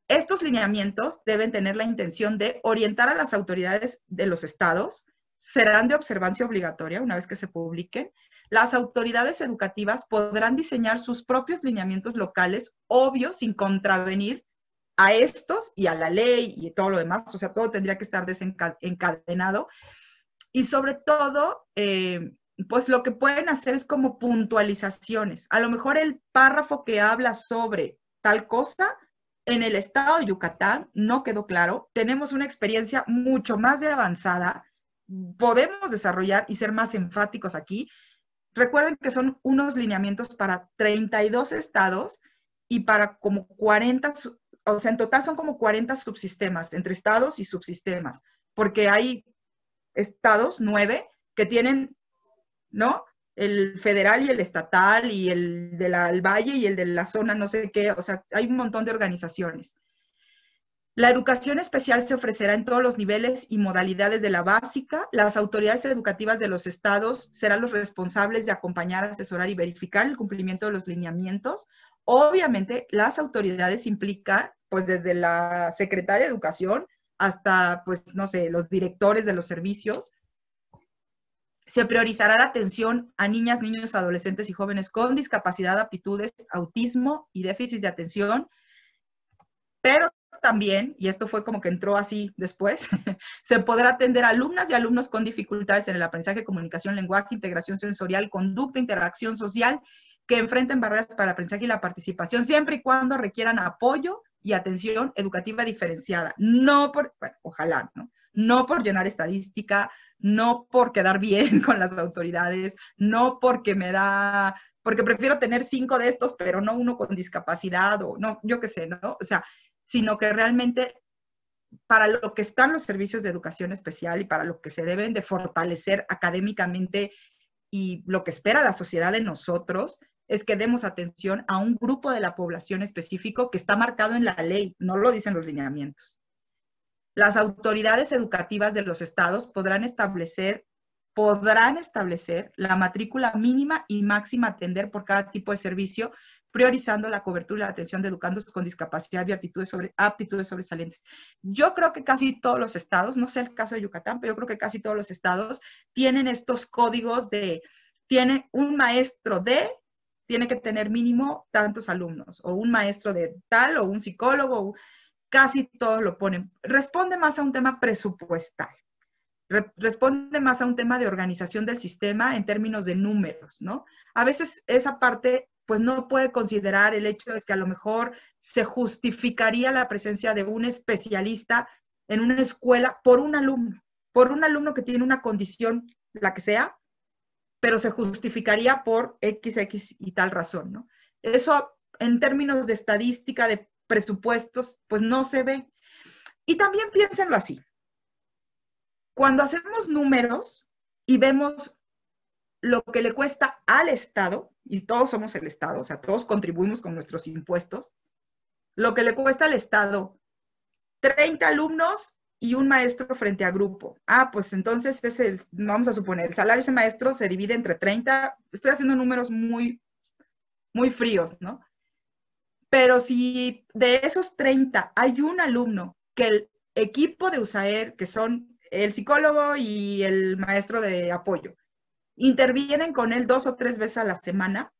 Estos lineamientos deben tener la intención de orientar a las autoridades de los estados, serán de observancia obligatoria una vez que se publiquen. Las autoridades educativas podrán diseñar sus propios lineamientos locales, obvio, sin contravenir a estos y a la ley y todo lo demás. O sea, todo tendría que estar desencadenado. Y sobre todo, pues lo que pueden hacer es como puntualizaciones. A lo mejor el párrafo que habla sobre tal cosa, en el estado de Yucatán no quedó claro. Tenemos una experiencia mucho más de avanzada. Podemos desarrollar y ser más enfáticos aquí. Recuerden que son unos lineamientos para 32 estados y para como 40, o sea, en total son como 40 subsistemas, entre estados y subsistemas, porque hay estados, 9, que tienen, ¿no? El federal y el estatal y el del valle y el de la zona no sé qué, o sea, hay un montón de organizaciones. La educación especial se ofrecerá en todos los niveles y modalidades de la básica. Las autoridades educativas de los estados serán los responsables de acompañar, asesorar y verificar el cumplimiento de los lineamientos. Obviamente, las autoridades implican, pues desde la secretaria de Educación hasta, pues, no sé, los directores de los servicios. Se priorizará la atención a niñas, niños, adolescentes y jóvenes con discapacidad, aptitudes, autismo y déficit de atención, pero también, y esto fue como que entró así después, se podrá atender a alumnas y alumnos con dificultades en el aprendizaje, comunicación, lenguaje, integración sensorial, conducta, interacción social, que enfrenten barreras para el aprendizaje y la participación, siempre y cuando requieran apoyo y atención educativa diferenciada. No por, bueno, ojalá, ¿no? No por llenar estadística, no por quedar bien con las autoridades, no porque porque prefiero tener 5 de estos, pero no uno con discapacidad, o no, yo qué sé, ¿no? O sea, sino que realmente para lo que están los servicios de educación especial y para lo que se deben de fortalecer académicamente y lo que espera la sociedad de nosotros, es que demos atención a un grupo de la población específico que está marcado en la ley, no lo dicen los lineamientos. Las autoridades educativas de los estados podrán establecer la matrícula mínima y máxima a atender por cada tipo de servicio, priorizando la cobertura y la atención de educandos con discapacidad y aptitudes sobresalientes. Yo creo que casi todos los estados, no sé el caso de Yucatán, pero yo creo que casi todos los estados tienen estos códigos tiene un maestro tiene que tener mínimo tantos alumnos, o un maestro de tal, o un psicólogo, casi todos lo ponen. Responde más a un tema presupuestal. Responde más a un tema de organización del sistema en términos de números, ¿no? A veces esa parte, pues no puede considerar el hecho de que a lo mejor se justificaría la presencia de un especialista en una escuela por un alumno que tiene una condición, la que sea, pero se justificaría por XX y tal razón, ¿no? Eso en términos de estadística, de presupuestos, pues no se ve. Y también piénsenlo así. Cuando hacemos números y vemos lo que le cuesta al Estado, y todos somos el Estado, o sea, todos contribuimos con nuestros impuestos, lo que le cuesta al Estado, 30 alumnos y un maestro frente a grupo. Pues entonces vamos a suponer, el salario de ese maestro se divide entre 30, estoy haciendo números muy, muy fríos, ¿no? Pero si de esos 30 hay un alumno que el equipo de USAER, que son el psicólogo y el maestro de apoyo, intervienen con él 2 o 3 veces a la semana,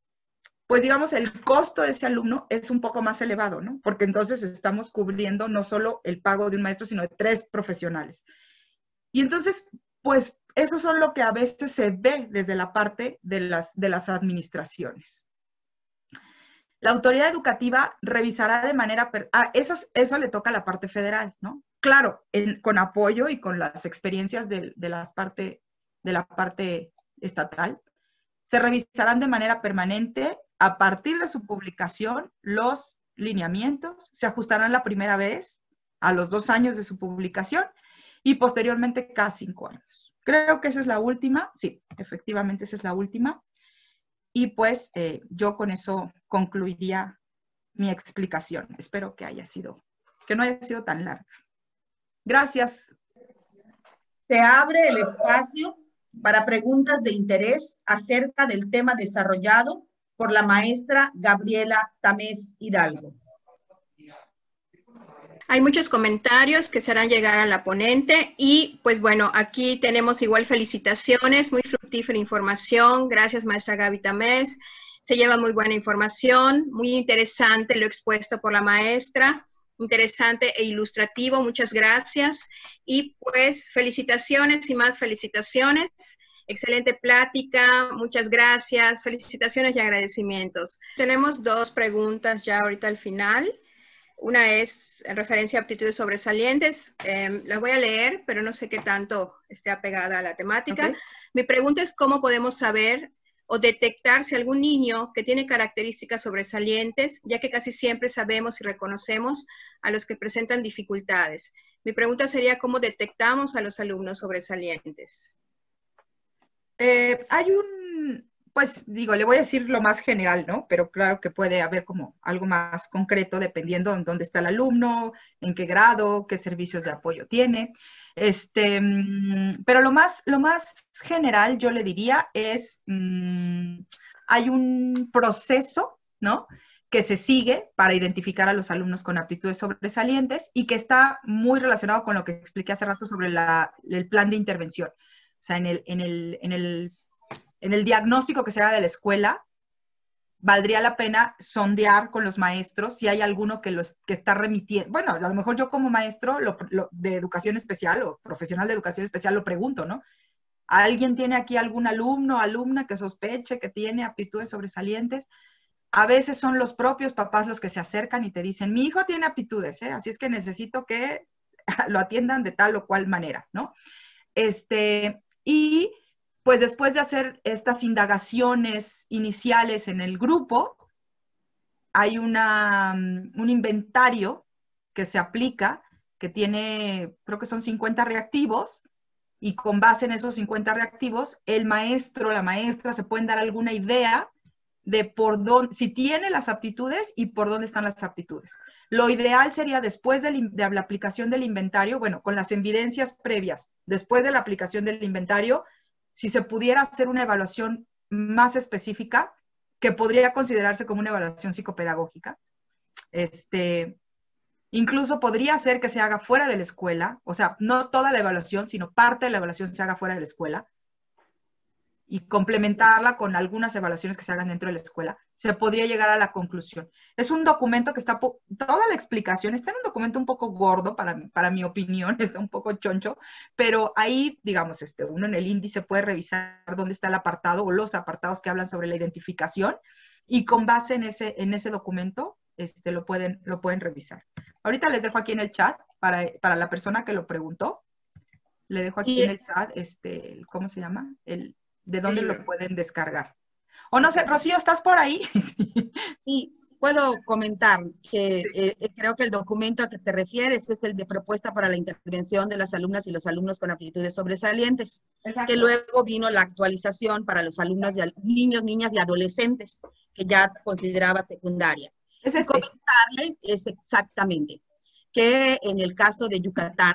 pues digamos el costo de ese alumno es un poco más elevado, ¿no? Porque entonces estamos cubriendo no solo el pago de un maestro, sino de 3 profesionales. Y entonces, pues eso son lo que a veces se ve desde la parte de las administraciones. La autoridad educativa revisará de manera... eso le toca a la parte federal, ¿no? Claro, con apoyo y con las experiencias de la parte estatal, se revisarán de manera permanente a partir de su publicación los lineamientos, se ajustarán la primera vez a los 2 años de su publicación y posteriormente cada 5 años. Creo que esa es la última, sí, efectivamente esa es la última. Y pues yo con eso concluiría mi explicación. Espero que no haya sido tan larga. Gracias. Se abre el espacio para preguntas de interés acerca del tema desarrollado por la maestra Gabriela Tamés Hidalgo. Hay muchos comentarios que se harán llegar a la ponente y pues bueno, aquí tenemos igual felicitaciones, muy fructífera información. Gracias, maestra Gaby Tamés. Se lleva muy buena información, muy interesante lo expuesto por la maestra, interesante e ilustrativo, muchas gracias. Y pues felicitaciones y más felicitaciones. Excelente plática, muchas gracias, felicitaciones y agradecimientos. Tenemos 2 preguntas ya ahorita al final. Una es en referencia a aptitudes sobresalientes. La voy a leer, pero no sé qué tanto esté apegada a la temática. Okay. Mi pregunta es cómo podemos saber o detectar si algún niño que tiene características sobresalientes, ya que casi siempre sabemos y reconocemos a los que presentan dificultades. Mi pregunta sería cómo detectamos a los alumnos sobresalientes. Le voy a decir lo más general, ¿no? Pero claro que puede haber como algo más concreto dependiendo en dónde está el alumno, en qué grado, qué servicios de apoyo tiene. Pero lo más general yo le diría es, hay un proceso, ¿no? Que se sigue para identificar a los alumnos con aptitudes sobresalientes y que está muy relacionado con lo que expliqué hace rato sobre el plan de intervención. O sea, en el diagnóstico que se haga de la escuela, valdría la pena sondear con los maestros si hay alguno que está remitiendo. Bueno, a lo mejor yo como maestro de educación especial o profesional de educación especial lo pregunto, ¿no? ¿Alguien tiene aquí algún alumno o alumna que sospeche que tiene aptitudes sobresalientes? A veces son los propios papás los que se acercan y te dicen, mi hijo tiene aptitudes, así es que necesito que lo atiendan de tal o cual manera, ¿no? Y pues después de hacer estas indagaciones iniciales en el grupo, hay un inventario que se aplica, que tiene, creo que son 50 reactivos, y con base en esos 50 reactivos, el maestro, la maestra se pueden dar alguna idea de por dónde, si tiene las aptitudes y por dónde están las aptitudes. Lo ideal sería después de la aplicación del inventario, bueno, con las evidencias previas, después de la aplicación del inventario, si se pudiera hacer una evaluación más específica, que podría considerarse como una evaluación psicopedagógica. Incluso podría ser que se haga fuera de la escuela, o sea, no toda la evaluación, sino parte de la evaluación se haga fuera de la escuela, y complementarla con algunas evaluaciones que se hagan dentro de la escuela, se podría llegar a la conclusión. Es un documento que está, toda la explicación está en un documento un poco gordo, para mi opinión, está un poco choncho, pero ahí, digamos, uno en el índice puede revisar dónde está el apartado o los apartados que hablan sobre la identificación, y con base en ese documento lo pueden revisar. Ahorita les dejo aquí en el chat, para la persona que lo preguntó, le dejo aquí en el chat, ¿cómo se llama? ¿De dónde lo pueden descargar? O no sé, Rocío, ¿estás por ahí? Sí, puedo comentar que creo que el documento a que te refieres es el de propuesta para la intervención de las alumnas y los alumnos con aptitudes sobresalientes. Exacto. Que luego vino la actualización para los alumnos, niños, niñas y adolescentes, que ya consideraba secundaria. Comentarle es exactamente que en el caso de Yucatán,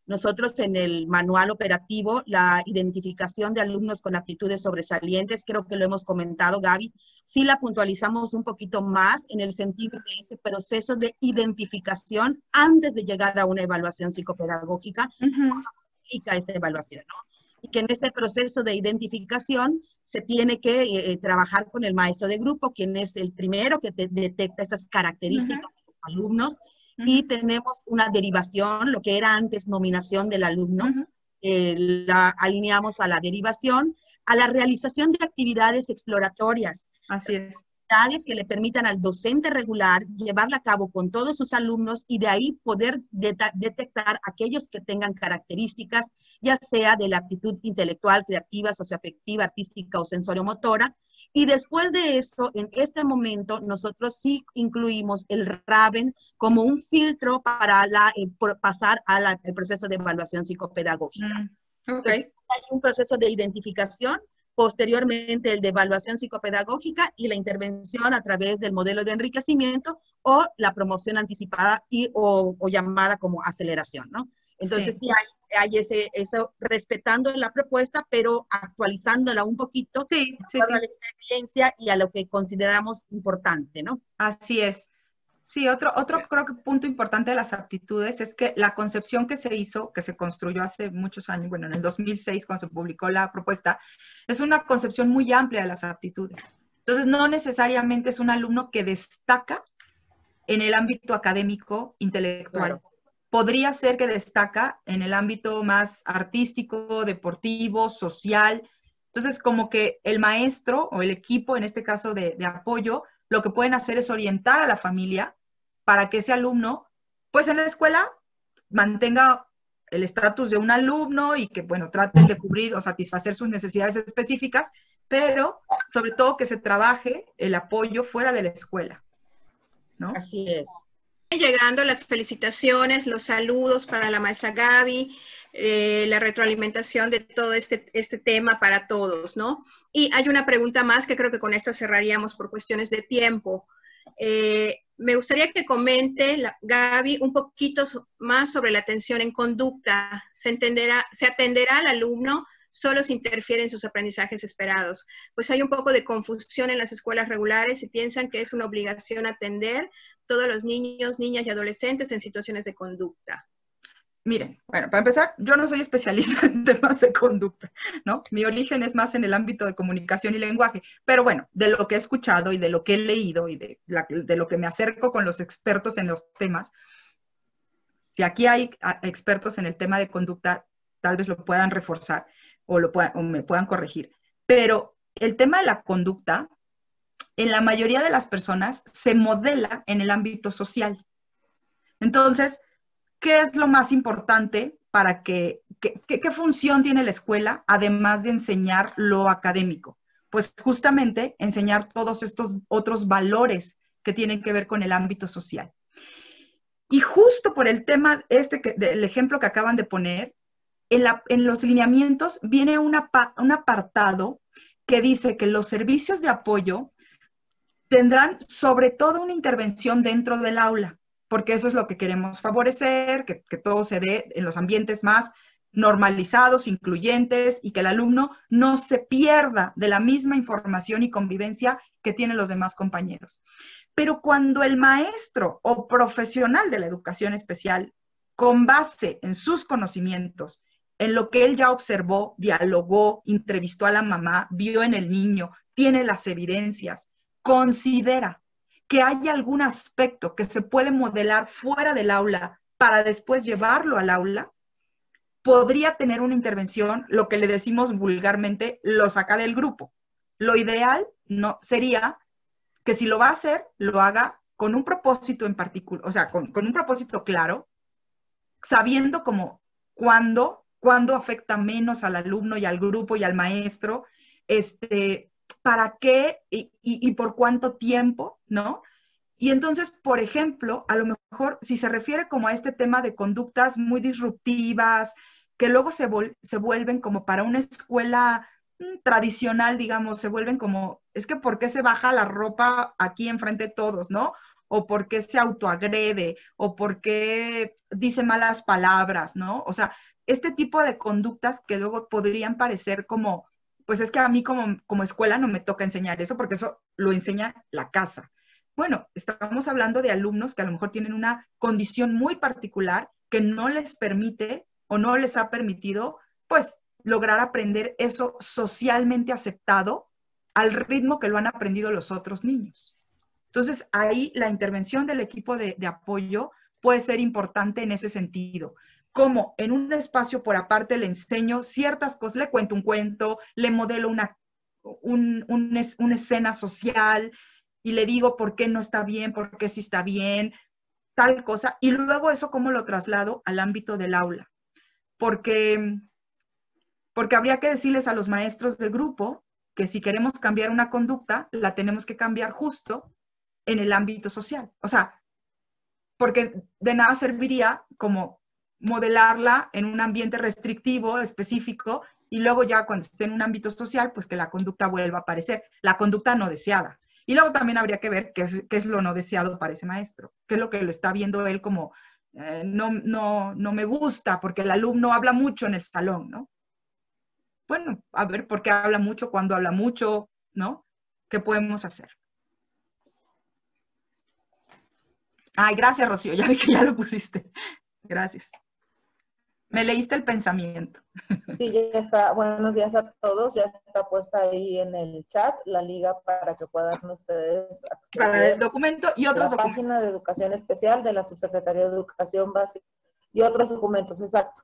nosotros en el manual operativo, la identificación de alumnos con aptitudes sobresalientes, creo que lo hemos comentado, Gaby, sí la puntualizamos un poquito más en el sentido de ese proceso de identificación antes de llegar a una evaluación psicopedagógica, cómo aplica esta evaluación, ¿no? Y que en este proceso de identificación se tiene que trabajar con el maestro de grupo, quien es el primero que detecta estas características de los alumnos. Y tenemos una derivación, lo que era antes nominación del alumno, la alineamos a la derivación, a la realización de actividades exploratorias. Así es. Actividades que le permitan al docente regular llevarla a cabo con todos sus alumnos y de ahí poder detectar aquellos que tengan características, ya sea de la aptitud intelectual, creativa, socioafectiva, artística o sensoriomotora. Y después de eso, en este momento, nosotros sí incluimos el RAVEN como un filtro para pasar al proceso de evaluación psicopedagógica. Okay. Entonces, hay un proceso de identificación, posteriormente el de evaluación psicopedagógica y la intervención a través del modelo de enriquecimiento o la promoción anticipada o llamada como aceleración, ¿no? Entonces sí hay eso respetando la propuesta, pero actualizándola un poquito a la experiencia y a lo que consideramos importante, ¿no? Así es. Sí, otro creo que punto importante de las aptitudes es que la concepción que se hizo, que se construyó hace muchos años, bueno, en el 2006 cuando se publicó la propuesta, es una concepción muy amplia de las aptitudes. Entonces, no necesariamente es un alumno que destaca en el ámbito académico, intelectual. Claro. Podría ser que destaca en el ámbito más artístico, deportivo, social. Entonces, como que el maestro o el equipo, en este caso de apoyo, lo que pueden hacer es orientar a la familia para que ese alumno, pues en la escuela, mantenga el estatus de un alumno y que, bueno, traten de cubrir o satisfacer sus necesidades específicas, pero sobre todo que se trabaje el apoyo fuera de la escuela, ¿no? Así es. Llegando las felicitaciones, los saludos para la maestra Gaby, la retroalimentación de todo este tema para todos, ¿no? Y hay una pregunta más que creo que con esta cerraríamos por cuestiones de tiempo. Me gustaría que comente, Gaby, un poquito más sobre la atención en conducta. ¿Se atenderá al alumno solo si interfiere en sus aprendizajes esperados? Pues hay un poco de confusión en las escuelas regulares y piensan que es una obligación atender todos los niños, niñas y adolescentes en situaciones de conducta. Miren, bueno, para empezar, yo no soy especialista en temas de conducta, ¿no? Mi origen es más en el ámbito de comunicación y lenguaje, pero bueno, de lo que he escuchado y de lo que he leído y de lo que me acerco con los expertos en los temas, si aquí hay expertos en el tema de conducta, tal vez lo puedan reforzar o me puedan corregir, pero el tema de la conducta, en la mayoría de las personas, se modela en el ámbito social. Entonces, ¿qué es lo más importante para qué función tiene la escuela, además de enseñar lo académico? Pues justamente enseñar todos estos otros valores que tienen que ver con el ámbito social. Y justo por el tema del ejemplo que acaban de poner, en los lineamientos viene un apartado que dice que los servicios de apoyo tendrán sobre todo una intervención dentro del aula, porque eso es lo que queremos favorecer, que todo se dé en los ambientes más normalizados, incluyentes, y que el alumno no se pierda de la misma información y convivencia que tienen los demás compañeros. Pero cuando el maestro o profesional de la educación especial, con base en sus conocimientos, en lo que él ya observó, dialogó, entrevistó a la mamá, vio en el niño, tiene las evidencias, considera que hay algún aspecto que se puede modelar fuera del aula para después llevarlo al aula, podría tener una intervención, lo que le decimos vulgarmente, lo saca del grupo. Lo ideal no sería que si lo va a hacer, lo haga con un propósito en particular, o sea, con un propósito claro, sabiendo como cuándo afecta menos al alumno y al grupo y al maestro, para qué y por cuánto tiempo, ¿no? Y entonces, por ejemplo, a lo mejor si se refiere como a este tema de conductas muy disruptivas, que luego se vuelven como para una escuela tradicional, digamos, se vuelven como, es que ¿por qué se baja la ropa aquí enfrente de todos, no? O ¿por qué se autoagrede? O ¿por qué dice malas palabras, no? O sea, este tipo de conductas que luego podrían parecer como, pues es que a mí como escuela no me toca enseñar eso porque eso lo enseña la casa. Bueno, estamos hablando de alumnos que a lo mejor tienen una condición muy particular que no les permite o no les ha permitido, pues, lograr aprender eso socialmente aceptado al ritmo que lo han aprendido los otros niños. Entonces, ahí la intervención del equipo de apoyo puede ser importante en ese sentido. Como en un espacio por aparte le enseño ciertas cosas, le cuento un cuento, le modelo una escena social y le digo por qué no está bien, por qué sí está bien, tal cosa, y luego eso cómo lo traslado al ámbito del aula. Porque habría que decirles a los maestros del grupo que si queremos cambiar una conducta, la tenemos que cambiar justo en el ámbito social. O sea, porque de nada serviría como modelarla en un ambiente restrictivo, específico, y luego ya cuando esté en un ámbito social, pues que la conducta vuelva a aparecer, la conducta no deseada. Y luego también habría que ver qué es lo no deseado para ese maestro, qué es lo que lo está viendo él como, no me gusta, porque el alumno habla mucho en el salón, ¿no? Bueno, a ver por qué habla mucho, cuándo habla mucho, ¿no? ¿Qué podemos hacer? Ay, gracias, Rocío, ya vi que ya lo pusiste. Gracias. Me leíste el pensamiento. Sí, ya está. Buenos días a todos. Ya está puesta ahí en el chat la liga para que puedan ustedes acceder. Para el documento y otros documentos. La página de Educación Especial de la Subsecretaría de Educación Básica y otros documentos, exacto,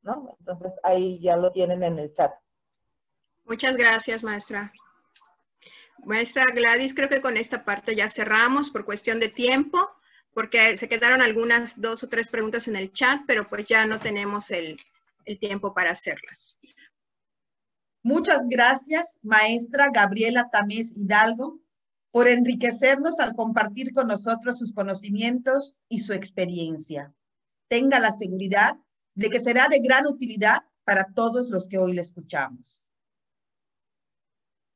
¿no? Entonces ahí ya lo tienen en el chat. Muchas gracias, maestra. Maestra Gladys, creo que con esta parte ya cerramos por cuestión de tiempo, porque se quedaron algunas 2 o 3 preguntas en el chat, pero pues ya no tenemos el tiempo para hacerlas. Muchas gracias, maestra Gabriela Tamés Hidalgo, por enriquecernos al compartir con nosotros sus conocimientos y su experiencia. Tenga la seguridad de que será de gran utilidad para todos los que hoy le escuchamos.